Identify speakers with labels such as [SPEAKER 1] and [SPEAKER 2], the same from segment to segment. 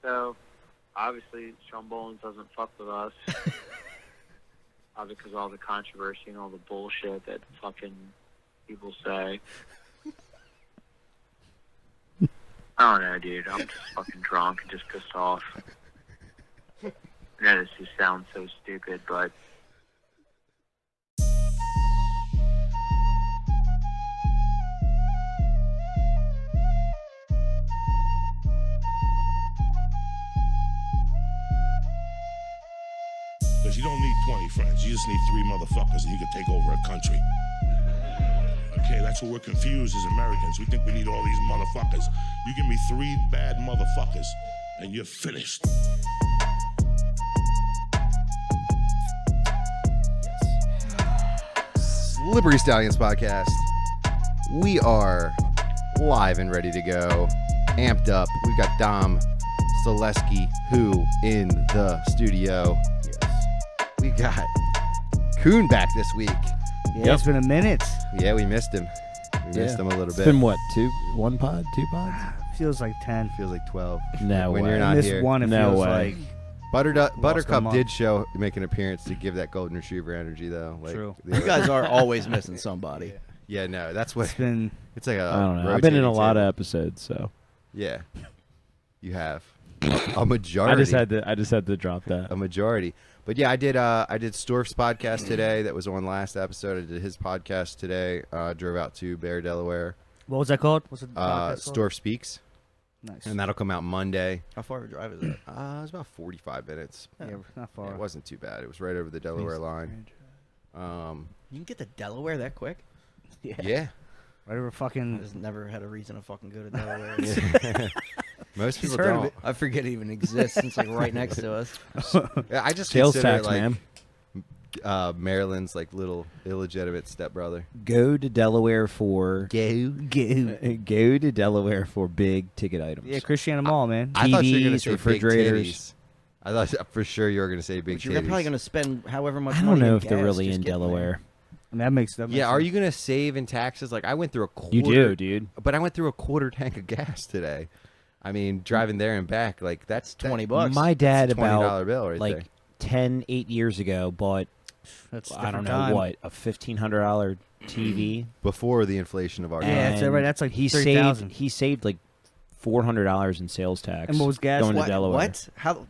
[SPEAKER 1] So, obviously, Sean Boland doesn't fuck with us. Because of all the controversy and all the bullshit that fucking people say. I don't know, dude. I'm just fucking drunk and just pissed off. I know this just sounds so stupid, but...
[SPEAKER 2] Because you don't need 20 friends. You just need 3 motherfuckers and you can take over a country. Okay, that's what we're confused as Americans. We think we need all these motherfuckers. You give me 3 bad motherfuckers and you're finished.
[SPEAKER 3] Liberty Stallions podcast. We are live and ready to go. Amped up. We've got Dom Zaleski, who in the studio. Yes. We got Coon back this week.
[SPEAKER 4] Yeah, It's been a minute.
[SPEAKER 3] Yeah, we missed him. We missed him a little bit.
[SPEAKER 5] It's been what, 1 pod, 2 pods?
[SPEAKER 4] Feels like 10.
[SPEAKER 3] Feels like 12.
[SPEAKER 5] No
[SPEAKER 3] when
[SPEAKER 5] way.
[SPEAKER 3] you're not
[SPEAKER 4] Missed
[SPEAKER 3] here.
[SPEAKER 4] one, it
[SPEAKER 5] No
[SPEAKER 4] feels
[SPEAKER 5] way.
[SPEAKER 4] like...
[SPEAKER 3] Buttercup did make an appearance to give that golden retriever energy, though. Like,
[SPEAKER 4] True.
[SPEAKER 3] the
[SPEAKER 6] You guys are always missing somebody.
[SPEAKER 3] Yeah, no, that's what
[SPEAKER 4] It's been...
[SPEAKER 3] it's like.
[SPEAKER 5] I don't know. I've been in a lot of episodes, so
[SPEAKER 3] Yeah, you have a majority.
[SPEAKER 5] I just had to drop that.
[SPEAKER 3] A majority. But yeah, I did Storf's podcast today. That was on last episode. I did his podcast today. Drove out to Bear, Delaware.
[SPEAKER 4] What was that called? What's it?
[SPEAKER 3] Storf Speaks.
[SPEAKER 4] Nice.
[SPEAKER 3] And that'll come out Monday.
[SPEAKER 6] How far of a drive is that?
[SPEAKER 3] It was about 45 minutes.
[SPEAKER 4] Yeah, not far.
[SPEAKER 3] Yeah, it wasn't too bad. It was right over the Delaware line.
[SPEAKER 6] You can get to Delaware that quick?
[SPEAKER 3] Yeah.
[SPEAKER 4] Right over
[SPEAKER 6] I
[SPEAKER 4] fucking...
[SPEAKER 6] just never had a reason to fucking go to Delaware.
[SPEAKER 3] Most people
[SPEAKER 4] heard of
[SPEAKER 3] don't.
[SPEAKER 4] it.
[SPEAKER 6] I forget it even exists. It's like right next to us.
[SPEAKER 3] Yeah, I just
[SPEAKER 5] Sales
[SPEAKER 3] consider
[SPEAKER 5] tax,
[SPEAKER 3] it like
[SPEAKER 5] man.
[SPEAKER 3] Maryland's like little illegitimate stepbrother.
[SPEAKER 5] Go to Delaware for
[SPEAKER 4] Go.
[SPEAKER 5] go to Delaware for big ticket items.
[SPEAKER 4] Yeah, Christiana Mall, man.
[SPEAKER 3] I thought you were going to
[SPEAKER 5] TVs,
[SPEAKER 3] say
[SPEAKER 5] refrigerators.
[SPEAKER 3] big titties. I thought for sure you were going to say big
[SPEAKER 6] But you're probably
[SPEAKER 3] titties.
[SPEAKER 6] going to spend however much
[SPEAKER 5] I
[SPEAKER 6] money
[SPEAKER 5] don't know
[SPEAKER 6] in
[SPEAKER 5] if they're
[SPEAKER 6] gas
[SPEAKER 5] really
[SPEAKER 6] just
[SPEAKER 5] in
[SPEAKER 6] getting
[SPEAKER 5] Delaware.
[SPEAKER 4] I mean, that makes
[SPEAKER 3] Yeah, are
[SPEAKER 4] sense.
[SPEAKER 3] you going to save in taxes? Like I went through a quarter.
[SPEAKER 5] You do, dude.
[SPEAKER 3] But I went through a quarter tank of gas today. I mean, driving there and back, like that's
[SPEAKER 6] $20.
[SPEAKER 5] My dad
[SPEAKER 3] That's a $20
[SPEAKER 5] about
[SPEAKER 3] bill right
[SPEAKER 5] like
[SPEAKER 3] there.
[SPEAKER 5] 8 years ago bought
[SPEAKER 4] That's
[SPEAKER 5] I don't
[SPEAKER 4] different
[SPEAKER 5] know
[SPEAKER 4] time.
[SPEAKER 5] what, a $1,500 TV.
[SPEAKER 3] Before the inflation of our
[SPEAKER 4] Yeah,
[SPEAKER 3] gas.
[SPEAKER 4] that's right. That's like
[SPEAKER 5] he
[SPEAKER 4] $3,000.
[SPEAKER 5] saved like $400 in sales tax.
[SPEAKER 4] And what was gas?
[SPEAKER 5] going
[SPEAKER 6] What?
[SPEAKER 5] to Delaware?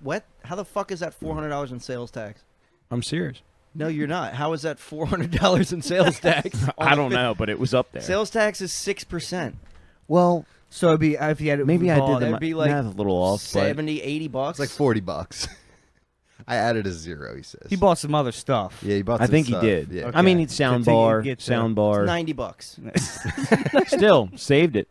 [SPEAKER 6] What? How the fuck is that $400 in sales tax?
[SPEAKER 5] I'm serious.
[SPEAKER 6] No, you're not. How is that $400 in sales tax?
[SPEAKER 5] I don't know, but it was up there.
[SPEAKER 6] Sales tax is 6%.
[SPEAKER 5] Well,
[SPEAKER 4] So it'd be if you had it
[SPEAKER 5] maybe I
[SPEAKER 4] bought-
[SPEAKER 5] did
[SPEAKER 6] that'd
[SPEAKER 5] the
[SPEAKER 6] be like
[SPEAKER 5] math a little off.
[SPEAKER 6] 70, 80 bucks.
[SPEAKER 3] It's like $40. I added a zero. He says.
[SPEAKER 4] He bought some other stuff.
[SPEAKER 3] Yeah, he bought.
[SPEAKER 5] But I
[SPEAKER 3] some
[SPEAKER 5] think
[SPEAKER 3] stuff.
[SPEAKER 5] he did.
[SPEAKER 3] Yeah.
[SPEAKER 4] Okay.
[SPEAKER 5] I mean, it's
[SPEAKER 4] So
[SPEAKER 5] sound
[SPEAKER 4] take-
[SPEAKER 5] bar,
[SPEAKER 4] get the-
[SPEAKER 5] sound bar.
[SPEAKER 6] $90.
[SPEAKER 5] Still saved it.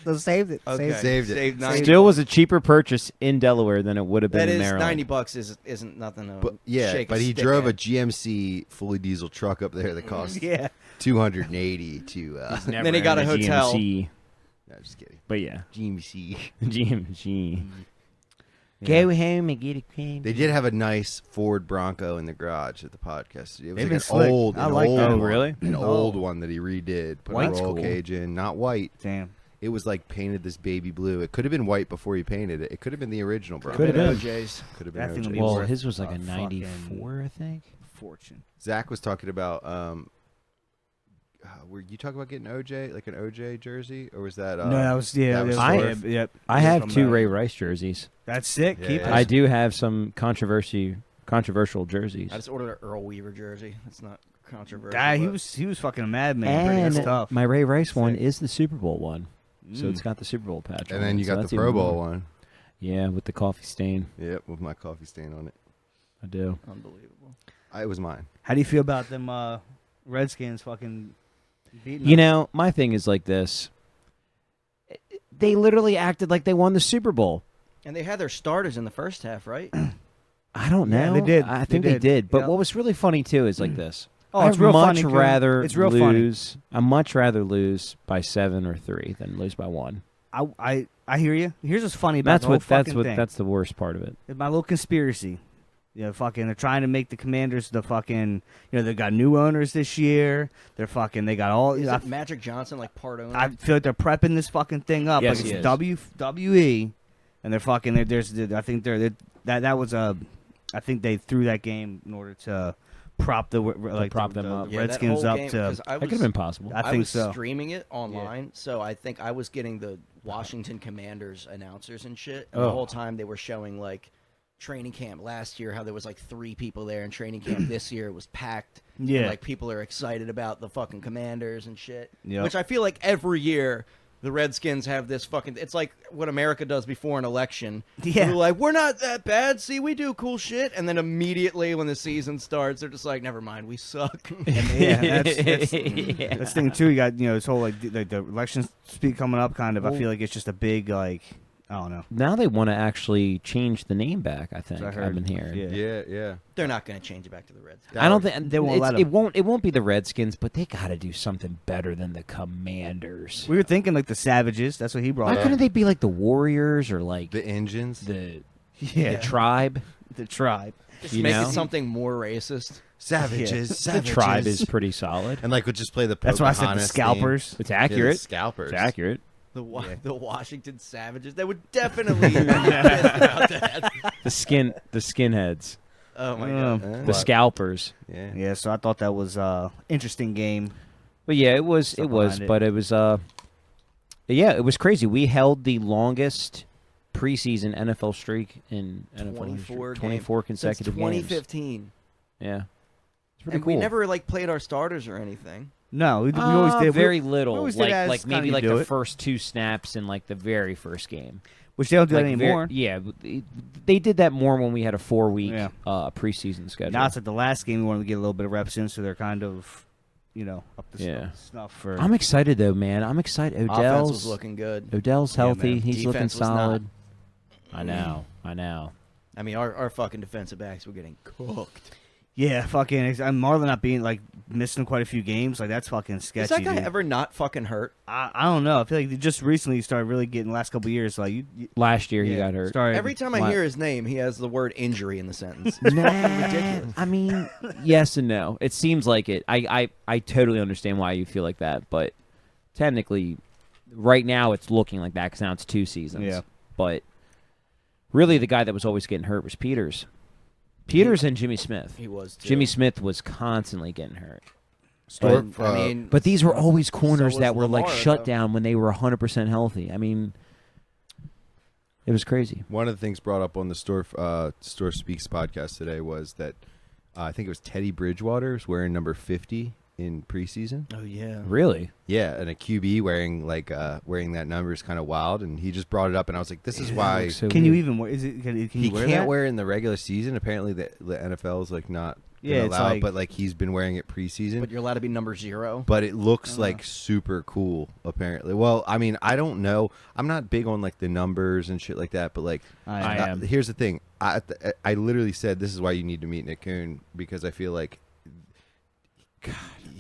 [SPEAKER 4] So saved it.
[SPEAKER 6] Okay.
[SPEAKER 3] Saved it.
[SPEAKER 6] Saved 90.
[SPEAKER 5] Still was a cheaper purchase in Delaware than it would have been
[SPEAKER 6] That
[SPEAKER 5] in
[SPEAKER 6] is
[SPEAKER 5] Maryland.
[SPEAKER 6] $90 isn't nothing to
[SPEAKER 3] But yeah,
[SPEAKER 6] shake
[SPEAKER 3] but he
[SPEAKER 6] stick
[SPEAKER 3] drove a
[SPEAKER 6] at.
[SPEAKER 3] GMC fully diesel truck up there that cost
[SPEAKER 4] Yeah.
[SPEAKER 3] $280 to.
[SPEAKER 5] He's never
[SPEAKER 6] Then he got
[SPEAKER 5] in
[SPEAKER 6] a hotel.
[SPEAKER 5] GMC.
[SPEAKER 3] No, just kidding.
[SPEAKER 5] But yeah,
[SPEAKER 3] GMC.
[SPEAKER 5] GMC. Go home and get a cream.
[SPEAKER 3] They did have a nice Ford Bronco in the garage at the podcast. It was
[SPEAKER 4] They've
[SPEAKER 3] like
[SPEAKER 4] been
[SPEAKER 3] an
[SPEAKER 4] slick.
[SPEAKER 3] old,
[SPEAKER 4] I
[SPEAKER 3] an
[SPEAKER 4] like
[SPEAKER 3] old
[SPEAKER 4] that.
[SPEAKER 5] Oh,
[SPEAKER 3] one.
[SPEAKER 5] really?
[SPEAKER 3] An
[SPEAKER 4] Oh.
[SPEAKER 3] old one that he redid. Put
[SPEAKER 4] White's
[SPEAKER 3] a roll
[SPEAKER 5] cool.
[SPEAKER 3] cage in, not white.
[SPEAKER 4] Damn.
[SPEAKER 3] It was like painted this baby blue. It could have been white before he painted it. It could have been the original Bronco.
[SPEAKER 5] Could have been.
[SPEAKER 6] OJ's.
[SPEAKER 3] Could have
[SPEAKER 4] That
[SPEAKER 3] been
[SPEAKER 4] thing will
[SPEAKER 3] OJ.
[SPEAKER 4] be
[SPEAKER 5] Well,
[SPEAKER 4] worth
[SPEAKER 5] his was like
[SPEAKER 4] a
[SPEAKER 5] a 94, I think.
[SPEAKER 4] Fortune.
[SPEAKER 3] Zach was talking about. Were you talking about getting OJ, like an OJ jersey, or was that?
[SPEAKER 4] No, that was
[SPEAKER 3] that was
[SPEAKER 5] I-
[SPEAKER 3] Storf?
[SPEAKER 4] Yep.
[SPEAKER 5] I have
[SPEAKER 4] From
[SPEAKER 5] 2
[SPEAKER 4] that.
[SPEAKER 5] Ray Rice jerseys.
[SPEAKER 4] That's sick.
[SPEAKER 3] Yeah,
[SPEAKER 4] Keep
[SPEAKER 3] yeah.
[SPEAKER 4] it.
[SPEAKER 5] I do have some controversial jerseys.
[SPEAKER 6] I just ordered an Earl Weaver jersey. That's not controversial.
[SPEAKER 4] Guy, he
[SPEAKER 6] but-
[SPEAKER 4] was fucking a madman. Pretty
[SPEAKER 5] And
[SPEAKER 4] good stuff.
[SPEAKER 5] my Ray Rice one
[SPEAKER 4] Sick.
[SPEAKER 5] is the Super Bowl one, so
[SPEAKER 4] Mm.
[SPEAKER 5] it's got the Super Bowl patch.
[SPEAKER 3] And
[SPEAKER 5] on
[SPEAKER 3] then
[SPEAKER 5] it,
[SPEAKER 3] you
[SPEAKER 5] so
[SPEAKER 3] got
[SPEAKER 5] that's
[SPEAKER 3] the Pro
[SPEAKER 5] even
[SPEAKER 3] Bowl
[SPEAKER 5] more.
[SPEAKER 3] one.
[SPEAKER 5] Yeah, with the coffee stain.
[SPEAKER 3] Yep, with my coffee stain on it.
[SPEAKER 5] I do.
[SPEAKER 6] Unbelievable.
[SPEAKER 3] It was mine.
[SPEAKER 4] How do you feel about them Redskins fucking beating
[SPEAKER 5] You
[SPEAKER 4] us?
[SPEAKER 5] know, my thing is like this. They literally acted like they won the Super Bowl.
[SPEAKER 6] And they had their starters in the first half, right?
[SPEAKER 5] I don't know.
[SPEAKER 4] Yeah, they did.
[SPEAKER 5] I
[SPEAKER 4] They
[SPEAKER 5] think they
[SPEAKER 4] did.
[SPEAKER 5] did. But
[SPEAKER 4] Yep.
[SPEAKER 5] what was really funny too is like this.
[SPEAKER 4] Oh, it's real
[SPEAKER 5] I'd
[SPEAKER 4] funny.
[SPEAKER 5] much
[SPEAKER 4] Coon.
[SPEAKER 5] rather
[SPEAKER 4] It's real funny.
[SPEAKER 5] lose. I much rather lose by 7 or 3 than lose by 1.
[SPEAKER 4] I hear you. Here's what's funny about
[SPEAKER 5] That's
[SPEAKER 4] the whole
[SPEAKER 5] what. That's
[SPEAKER 4] fucking
[SPEAKER 5] what.
[SPEAKER 4] thing.
[SPEAKER 5] That's the worst part of it.
[SPEAKER 4] It's my little conspiracy. Fucking, they're trying to make the Commanders the fucking, they got new owners this year. They got all.
[SPEAKER 6] Is
[SPEAKER 4] I,
[SPEAKER 6] it Magic Johnson like part owner?
[SPEAKER 4] I feel like they're prepping this fucking thing up.
[SPEAKER 5] Yes,
[SPEAKER 4] like
[SPEAKER 5] he
[SPEAKER 4] it's
[SPEAKER 5] is.
[SPEAKER 4] WWE, and they're fucking. I think that was a. I think they threw that game in order to prop the
[SPEAKER 5] prop them up.
[SPEAKER 4] the
[SPEAKER 6] Yeah, that
[SPEAKER 4] Redskins
[SPEAKER 6] whole
[SPEAKER 4] up
[SPEAKER 6] game,
[SPEAKER 4] to.
[SPEAKER 6] 'cause I
[SPEAKER 5] That could have been possible.
[SPEAKER 4] I
[SPEAKER 6] I
[SPEAKER 4] think
[SPEAKER 6] was
[SPEAKER 4] so.
[SPEAKER 6] streaming it online, so I think I was getting the Washington Commanders announcers and shit. And
[SPEAKER 5] Oh.
[SPEAKER 6] the whole time they were showing like training camp last year, how there was like 3 people there in training camp. This year it was packed.
[SPEAKER 4] Yeah.
[SPEAKER 6] And, like people are excited about the fucking Commanders and shit.
[SPEAKER 4] Yep.
[SPEAKER 6] Which I feel like every year the Redskins have this fucking. It's like what America does before an election.
[SPEAKER 4] Yeah.
[SPEAKER 6] They're like, we're not that bad. See, we do cool shit. And then immediately when the season starts, they're just like, never mind, we suck.
[SPEAKER 4] Yeah, that's the thing too. You got this whole like the election speak coming up. Kind of, I feel like it's just a big like I don't know.
[SPEAKER 5] Now they want to actually change the name back. I think
[SPEAKER 4] I heard.
[SPEAKER 5] I've been hearing.
[SPEAKER 4] Yeah.
[SPEAKER 3] Yeah.
[SPEAKER 6] They're not going to change it back to the Redskins.
[SPEAKER 5] I don't think
[SPEAKER 4] They won't let 'em.
[SPEAKER 5] it won't be the Redskins, but they got to do something better than the Commanders.
[SPEAKER 4] We were thinking like the Savages. That's what he brought
[SPEAKER 5] Why
[SPEAKER 4] up.
[SPEAKER 5] couldn't they be like the Warriors or like
[SPEAKER 3] The engines.
[SPEAKER 5] the
[SPEAKER 4] Yeah,
[SPEAKER 5] tribe?
[SPEAKER 4] the tribe.
[SPEAKER 6] Just
[SPEAKER 5] You
[SPEAKER 6] make
[SPEAKER 5] know?
[SPEAKER 6] it something more racist.
[SPEAKER 3] Savages.
[SPEAKER 5] The
[SPEAKER 3] Savages.
[SPEAKER 5] tribe is pretty solid.
[SPEAKER 3] And like, would just play the
[SPEAKER 4] That's why I said the
[SPEAKER 3] Pocahontas
[SPEAKER 4] scalpers.
[SPEAKER 5] It's
[SPEAKER 3] theme. Yeah, the
[SPEAKER 5] accurate.
[SPEAKER 3] scalpers.
[SPEAKER 5] It's accurate.
[SPEAKER 6] The Washington Savages. They would definitely be pissed about that.
[SPEAKER 5] The skinheads,
[SPEAKER 6] Oh my
[SPEAKER 4] Yeah.
[SPEAKER 6] god.
[SPEAKER 5] the scalpers.
[SPEAKER 3] Yeah.
[SPEAKER 4] Yeah, so I thought that was interesting game.
[SPEAKER 5] But yeah, it was.
[SPEAKER 4] Stuff
[SPEAKER 5] It was.
[SPEAKER 4] behind it.
[SPEAKER 5] But it was. Yeah, it was crazy. We held the longest preseason NFL streak in NFL
[SPEAKER 6] 24
[SPEAKER 5] history. 24
[SPEAKER 6] Since
[SPEAKER 5] consecutive games.
[SPEAKER 6] 2015.
[SPEAKER 5] Yeah, it's pretty
[SPEAKER 6] And
[SPEAKER 5] cool.
[SPEAKER 6] we never like played our starters or anything.
[SPEAKER 4] No, we always did
[SPEAKER 5] very
[SPEAKER 4] we
[SPEAKER 5] little.
[SPEAKER 4] always did as
[SPEAKER 5] Like
[SPEAKER 4] kinda
[SPEAKER 5] maybe
[SPEAKER 4] you
[SPEAKER 5] like
[SPEAKER 4] do
[SPEAKER 5] the
[SPEAKER 4] it.
[SPEAKER 5] first 2 snaps in like the very first game.
[SPEAKER 4] which they don't do
[SPEAKER 5] Like
[SPEAKER 4] that anymore.
[SPEAKER 5] yeah, they did that more when we had a 4-week
[SPEAKER 4] Yeah.
[SPEAKER 5] preseason schedule.
[SPEAKER 4] Now it's like the last game we wanted to get a little bit of reps in, so they're kind of, up to
[SPEAKER 5] Yeah.
[SPEAKER 4] snuff for.
[SPEAKER 5] I'm excited though, man. I'm excited.
[SPEAKER 6] Offense was
[SPEAKER 5] Odell's
[SPEAKER 6] looking good.
[SPEAKER 5] Odell's
[SPEAKER 4] Yeah,
[SPEAKER 5] healthy.
[SPEAKER 4] man.
[SPEAKER 5] He's looking
[SPEAKER 6] Defense was not.
[SPEAKER 5] solid. I know.
[SPEAKER 6] I mean, our fucking defensive backs were getting cooked.
[SPEAKER 4] Yeah, fucking. And Marlon not being like missing quite a few games, like that's fucking sketchy.
[SPEAKER 6] Is that guy
[SPEAKER 4] dude.
[SPEAKER 6] ever not fucking hurt?
[SPEAKER 4] I don't know. I feel like just recently he started really getting the last couple of years. Like you
[SPEAKER 5] Last year he
[SPEAKER 4] yeah,
[SPEAKER 5] got hurt.
[SPEAKER 4] Started,
[SPEAKER 6] Every time I hear his name, he has the word injury in the sentence.
[SPEAKER 5] Nah,
[SPEAKER 6] ridiculous.
[SPEAKER 5] I mean, yes and no. It seems like it. I totally understand why you feel like that, but technically, right now it's looking like that because now it's 2 seasons.
[SPEAKER 4] Yeah.
[SPEAKER 5] But really, the guy that was always getting hurt was Peters. Peters and Jimmy Smith.
[SPEAKER 6] He was too.
[SPEAKER 5] Jimmy Smith was constantly getting hurt.
[SPEAKER 3] Stork,
[SPEAKER 6] I mean,
[SPEAKER 5] But these were always corners
[SPEAKER 6] was
[SPEAKER 5] that were like
[SPEAKER 6] Lamar,
[SPEAKER 5] shut
[SPEAKER 6] though.
[SPEAKER 5] down when they were 100% healthy. I mean, it was crazy.
[SPEAKER 3] one of the things brought up on the Store Speaks podcast today was that I think it was Teddy Bridgewater was wearing number 50 in preseason.
[SPEAKER 6] oh yeah.
[SPEAKER 5] Really?
[SPEAKER 3] Yeah, and a QB wearing wearing that number is kind of wild. And he just brought it up, and I was like, "This is why
[SPEAKER 5] Looks so
[SPEAKER 4] Can you
[SPEAKER 5] weird.
[SPEAKER 4] even wear? Is it? Can
[SPEAKER 3] he
[SPEAKER 4] you wear
[SPEAKER 3] can't
[SPEAKER 4] that?
[SPEAKER 3] wear it in the regular season." Apparently, the NFL is like not
[SPEAKER 4] Yeah, it's
[SPEAKER 3] allowed,
[SPEAKER 4] like-
[SPEAKER 3] but like he's been wearing it preseason.
[SPEAKER 6] But you're allowed to be number 0.
[SPEAKER 3] But it looks like super cool, apparently. Well, I mean, I don't know. I'm not big on like the numbers and shit like that, but like,
[SPEAKER 5] I am.
[SPEAKER 3] Here's the thing. I literally said this is why you need to meet Nick Coon, because I feel like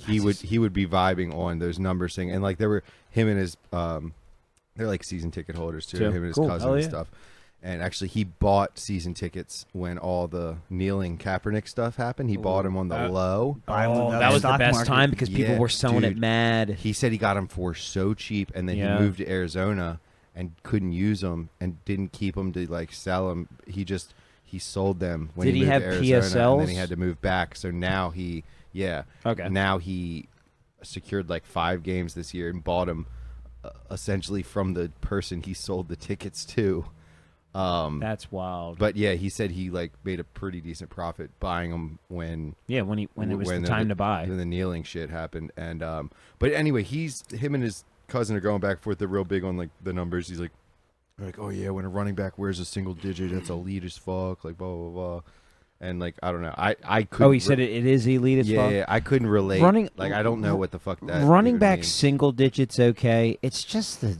[SPEAKER 3] he would be vibing on those numbers thing, and like there were him and his they're like season ticket holders too.
[SPEAKER 5] Too.
[SPEAKER 3] Him and his
[SPEAKER 5] Cool.
[SPEAKER 3] cousin
[SPEAKER 5] Hell
[SPEAKER 3] and
[SPEAKER 5] yeah.
[SPEAKER 3] stuff. And actually, he bought season tickets when all the kneeling Kaepernick stuff happened. He bought them on the low.
[SPEAKER 4] Buy them with
[SPEAKER 5] that was the
[SPEAKER 4] stock
[SPEAKER 5] best
[SPEAKER 4] market.
[SPEAKER 5] time because people
[SPEAKER 3] Yeah,
[SPEAKER 5] were selling
[SPEAKER 3] dude.
[SPEAKER 5] it mad.
[SPEAKER 3] He said he got them for so cheap, and then
[SPEAKER 5] Yeah.
[SPEAKER 3] he moved to Arizona and couldn't use them and didn't keep them to like sell them. He sold them when
[SPEAKER 5] Did
[SPEAKER 3] he
[SPEAKER 5] he
[SPEAKER 3] moved
[SPEAKER 5] have
[SPEAKER 3] to Arizona, and then he
[SPEAKER 5] PSLs?
[SPEAKER 3] had to move back. So now now he secured like 5 games this year and bought them essentially from the person he sold the tickets to.
[SPEAKER 5] That's wild.
[SPEAKER 3] But yeah, he said he like made a pretty decent profit buying them when
[SPEAKER 5] yeah, when it was the time to buy.
[SPEAKER 3] when the kneeling shit happened. And but anyway, him and his cousin are going back and forth. They're real big on like the numbers. He's like, oh yeah, when a running back wears a single digit, that's elite as fuck. Like blah blah blah. And like I don't know, I couldn't.
[SPEAKER 5] Oh, he said it is elite as
[SPEAKER 3] Yeah,
[SPEAKER 5] fuck.
[SPEAKER 3] yeah, I couldn't relate.
[SPEAKER 5] Running-
[SPEAKER 3] like I don't know what the fuck that
[SPEAKER 5] Running
[SPEAKER 3] even
[SPEAKER 5] back
[SPEAKER 3] means.
[SPEAKER 5] single digits, okay. It's just the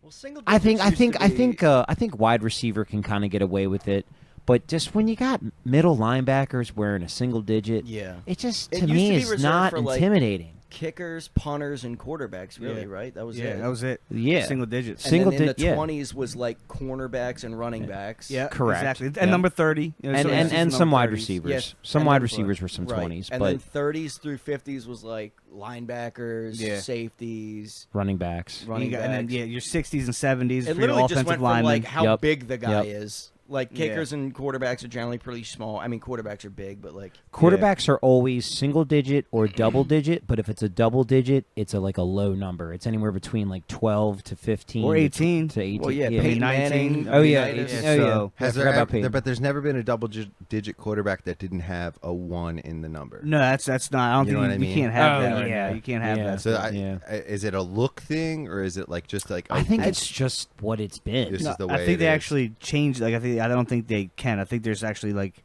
[SPEAKER 6] Well, single
[SPEAKER 5] I think
[SPEAKER 6] digits used to
[SPEAKER 5] I think wide receiver can kind of get away with it, but just when you got middle linebackers wearing a single digit,
[SPEAKER 6] Yeah.
[SPEAKER 5] it just
[SPEAKER 6] It
[SPEAKER 5] to
[SPEAKER 6] used
[SPEAKER 5] me
[SPEAKER 6] to be
[SPEAKER 5] is
[SPEAKER 6] reserved
[SPEAKER 5] not
[SPEAKER 6] for, like,
[SPEAKER 5] intimidating.
[SPEAKER 6] kickers, punters, and quarterbacks. Really,
[SPEAKER 4] Yeah.
[SPEAKER 6] right? That was
[SPEAKER 4] Yeah,
[SPEAKER 6] it.
[SPEAKER 4] that was it.
[SPEAKER 5] Yeah.
[SPEAKER 4] Single digits.
[SPEAKER 6] And
[SPEAKER 5] Single
[SPEAKER 6] then in
[SPEAKER 5] di-
[SPEAKER 6] the
[SPEAKER 5] yeah.
[SPEAKER 6] 20s was like cornerbacks and running backs.
[SPEAKER 4] Yeah,
[SPEAKER 5] Correct.
[SPEAKER 4] Exactly. And
[SPEAKER 5] Yeah.
[SPEAKER 4] number 30. You know,
[SPEAKER 5] and
[SPEAKER 4] so
[SPEAKER 5] and,
[SPEAKER 4] it's
[SPEAKER 5] and
[SPEAKER 4] just
[SPEAKER 5] some
[SPEAKER 4] number
[SPEAKER 5] wide
[SPEAKER 4] 30s.
[SPEAKER 5] receivers.
[SPEAKER 6] Yes,
[SPEAKER 5] Some
[SPEAKER 6] and
[SPEAKER 5] wide
[SPEAKER 6] then-
[SPEAKER 5] receivers were some
[SPEAKER 6] Right.
[SPEAKER 5] 20s,
[SPEAKER 6] and
[SPEAKER 5] but
[SPEAKER 6] then 30s through 50s was like linebackers,
[SPEAKER 4] Yeah.
[SPEAKER 6] safeties,
[SPEAKER 5] running backs.
[SPEAKER 6] running
[SPEAKER 4] You got-
[SPEAKER 6] backs.
[SPEAKER 4] and then your 60s and 70s
[SPEAKER 6] It
[SPEAKER 4] for your
[SPEAKER 6] literally just
[SPEAKER 4] offensive
[SPEAKER 6] went from
[SPEAKER 4] linemen.
[SPEAKER 6] like how
[SPEAKER 5] Yep.
[SPEAKER 6] big the guy
[SPEAKER 5] Yep.
[SPEAKER 6] is. Like
[SPEAKER 4] Yeah.
[SPEAKER 6] kickers and quarterbacks are generally pretty small. I mean, quarterbacks are big, but like
[SPEAKER 5] Quarterbacks are always single digit or double digit, but if it's a double digit, it's like a low number. It's anywhere between like 12 to 15
[SPEAKER 4] Or 18.
[SPEAKER 5] to 18.
[SPEAKER 6] well, yeah, Peyton
[SPEAKER 4] 19.
[SPEAKER 6] Manning.
[SPEAKER 5] Oh, yeah.
[SPEAKER 6] Leonidas.
[SPEAKER 4] Yeah,
[SPEAKER 5] Oh, yeah.
[SPEAKER 4] so-
[SPEAKER 5] I
[SPEAKER 3] Has
[SPEAKER 5] forgot
[SPEAKER 3] there,
[SPEAKER 5] about Peyton.
[SPEAKER 3] but there's never been a double-digit quarterback that didn't have a 1 in the number.
[SPEAKER 4] No, that's not. I don't
[SPEAKER 3] You know
[SPEAKER 4] think
[SPEAKER 3] what I
[SPEAKER 4] you
[SPEAKER 3] mean?
[SPEAKER 4] can't have
[SPEAKER 5] Oh,
[SPEAKER 4] that. Right
[SPEAKER 5] yeah.
[SPEAKER 4] now. You can't have
[SPEAKER 5] Yeah.
[SPEAKER 4] that.
[SPEAKER 3] So
[SPEAKER 5] Yeah.
[SPEAKER 3] is it a look thing or is it like just like
[SPEAKER 5] I think
[SPEAKER 3] oh,
[SPEAKER 5] it's just what it's been.
[SPEAKER 3] This
[SPEAKER 4] No,
[SPEAKER 3] is the
[SPEAKER 4] I
[SPEAKER 3] way
[SPEAKER 4] think
[SPEAKER 3] it
[SPEAKER 4] they
[SPEAKER 3] is.
[SPEAKER 4] actually changed. Like I don't think they can. I think there's actually like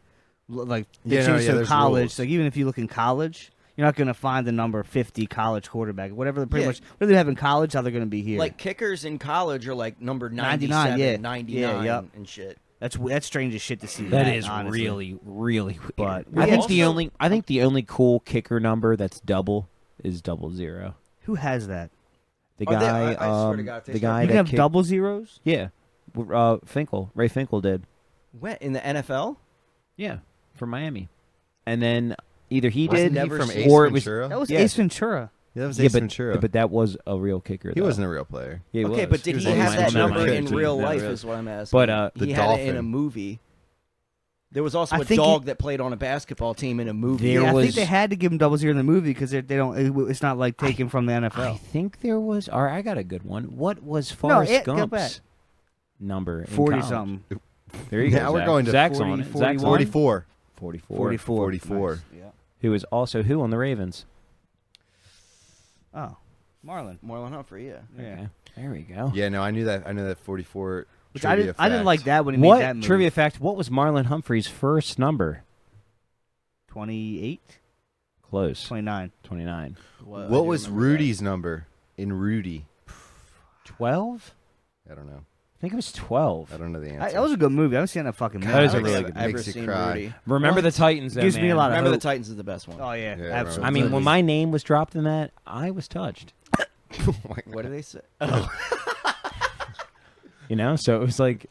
[SPEAKER 4] they
[SPEAKER 3] Yeah, no,
[SPEAKER 4] changed
[SPEAKER 3] yeah,
[SPEAKER 4] to
[SPEAKER 3] there's
[SPEAKER 4] college.
[SPEAKER 3] rules.
[SPEAKER 4] Like even if you look in college, you're not going to find the number 50 college quarterback. Whatever the pretty
[SPEAKER 6] Yeah.
[SPEAKER 4] much what they have in college, how they're going to be here.
[SPEAKER 6] Like kickers in college are like number
[SPEAKER 4] 99,
[SPEAKER 6] 97,
[SPEAKER 4] yeah.
[SPEAKER 6] 99
[SPEAKER 4] Yeah, yep.
[SPEAKER 6] and shit.
[SPEAKER 4] that's strange as shit to see.
[SPEAKER 5] That is
[SPEAKER 4] honestly.
[SPEAKER 5] really, really weird.
[SPEAKER 4] But
[SPEAKER 5] I think
[SPEAKER 6] also-
[SPEAKER 5] I think the only cool kicker number that's double is 00.
[SPEAKER 4] Who has that?
[SPEAKER 5] The
[SPEAKER 6] Oh, they-
[SPEAKER 5] guy,
[SPEAKER 6] I swear to God, if they
[SPEAKER 5] the
[SPEAKER 6] start-
[SPEAKER 5] guy
[SPEAKER 4] You
[SPEAKER 5] that
[SPEAKER 4] can have
[SPEAKER 5] kicked-
[SPEAKER 4] double zeros.
[SPEAKER 5] Yeah, Ray Finkel did.
[SPEAKER 6] What in the NFL?
[SPEAKER 5] Yeah, for Miami, and then either he
[SPEAKER 3] Wasn't
[SPEAKER 5] did
[SPEAKER 3] he
[SPEAKER 6] never
[SPEAKER 3] from
[SPEAKER 6] seen-
[SPEAKER 3] Ace
[SPEAKER 5] or it was
[SPEAKER 3] Ventura?
[SPEAKER 4] That was
[SPEAKER 5] Yeah.
[SPEAKER 4] Ace Ventura.
[SPEAKER 3] Yeah, that was
[SPEAKER 5] yeah,
[SPEAKER 3] Ace
[SPEAKER 5] but,
[SPEAKER 3] Ventura.
[SPEAKER 5] but that was a real kicker.
[SPEAKER 3] he
[SPEAKER 5] though.
[SPEAKER 3] wasn't a real player.
[SPEAKER 5] Yeah, he
[SPEAKER 6] Okay,
[SPEAKER 5] was.
[SPEAKER 6] but did
[SPEAKER 3] was
[SPEAKER 6] he
[SPEAKER 3] on
[SPEAKER 6] have
[SPEAKER 3] my
[SPEAKER 6] that
[SPEAKER 3] team.
[SPEAKER 6] number
[SPEAKER 3] Could
[SPEAKER 6] in
[SPEAKER 3] be.
[SPEAKER 6] real
[SPEAKER 3] Not
[SPEAKER 6] life?
[SPEAKER 3] really.
[SPEAKER 6] Is what I'm asking.
[SPEAKER 5] But,
[SPEAKER 3] the
[SPEAKER 6] he had it in a
[SPEAKER 3] Dolphin.
[SPEAKER 6] movie. There was also
[SPEAKER 4] I
[SPEAKER 6] a
[SPEAKER 4] think
[SPEAKER 6] dog that played on a basketball team in a movie.
[SPEAKER 5] There
[SPEAKER 4] Yeah, I
[SPEAKER 5] was-
[SPEAKER 4] think they had to give him double zero in the movie because they don't. It's not like taken from the
[SPEAKER 5] I
[SPEAKER 4] NFL.
[SPEAKER 5] think there was. All right, I got a good one. What was
[SPEAKER 4] No,
[SPEAKER 5] Forrest
[SPEAKER 4] go back.
[SPEAKER 5] Gump's number? in
[SPEAKER 4] 40
[SPEAKER 5] college?
[SPEAKER 4] something.
[SPEAKER 5] There you go.
[SPEAKER 3] Now we're
[SPEAKER 5] Zach.
[SPEAKER 3] going to
[SPEAKER 5] Zach's
[SPEAKER 4] 40,
[SPEAKER 5] on it.
[SPEAKER 4] 41.
[SPEAKER 5] Zach's on it.
[SPEAKER 3] 44.
[SPEAKER 5] 44.
[SPEAKER 4] 44.
[SPEAKER 3] 44.
[SPEAKER 4] Nice. Yeah.
[SPEAKER 5] Who is also who on the Ravens?
[SPEAKER 4] Oh, Marlon.
[SPEAKER 6] Marlon Humphrey, yeah.
[SPEAKER 4] Yeah.
[SPEAKER 5] Okay. There we go.
[SPEAKER 3] Yeah, no, I knew that. I knew that 44.
[SPEAKER 4] Which I didn't
[SPEAKER 3] fact.
[SPEAKER 4] like that when he
[SPEAKER 5] What
[SPEAKER 4] made that movie.
[SPEAKER 5] trivia fact? What was Marlon Humphrey's first number?
[SPEAKER 4] 28,
[SPEAKER 5] Close.
[SPEAKER 4] 29.
[SPEAKER 5] 29.
[SPEAKER 3] What was Rudy's number in Rudy?
[SPEAKER 5] 12?
[SPEAKER 3] I don't know.
[SPEAKER 5] I think it was 12.
[SPEAKER 3] I don't know the answer.
[SPEAKER 4] That was a good movie. I haven't seen that fucking movie.
[SPEAKER 5] That is
[SPEAKER 6] I
[SPEAKER 5] a
[SPEAKER 6] don't
[SPEAKER 5] really
[SPEAKER 6] think
[SPEAKER 5] good-
[SPEAKER 6] I've ever
[SPEAKER 3] makes you
[SPEAKER 6] seen
[SPEAKER 3] cry.
[SPEAKER 6] Rudy.
[SPEAKER 5] Remember
[SPEAKER 4] What?
[SPEAKER 5] the Titans, though,
[SPEAKER 4] Gives me a
[SPEAKER 5] man.
[SPEAKER 4] lot of
[SPEAKER 6] Remember the
[SPEAKER 4] hope.
[SPEAKER 6] Titans is the best one.
[SPEAKER 4] Oh yeah,
[SPEAKER 3] Yeah, I
[SPEAKER 4] absolutely.
[SPEAKER 5] I mean, when my name was dropped in that, I was touched.
[SPEAKER 6] What do they say?
[SPEAKER 5] You know, so it was like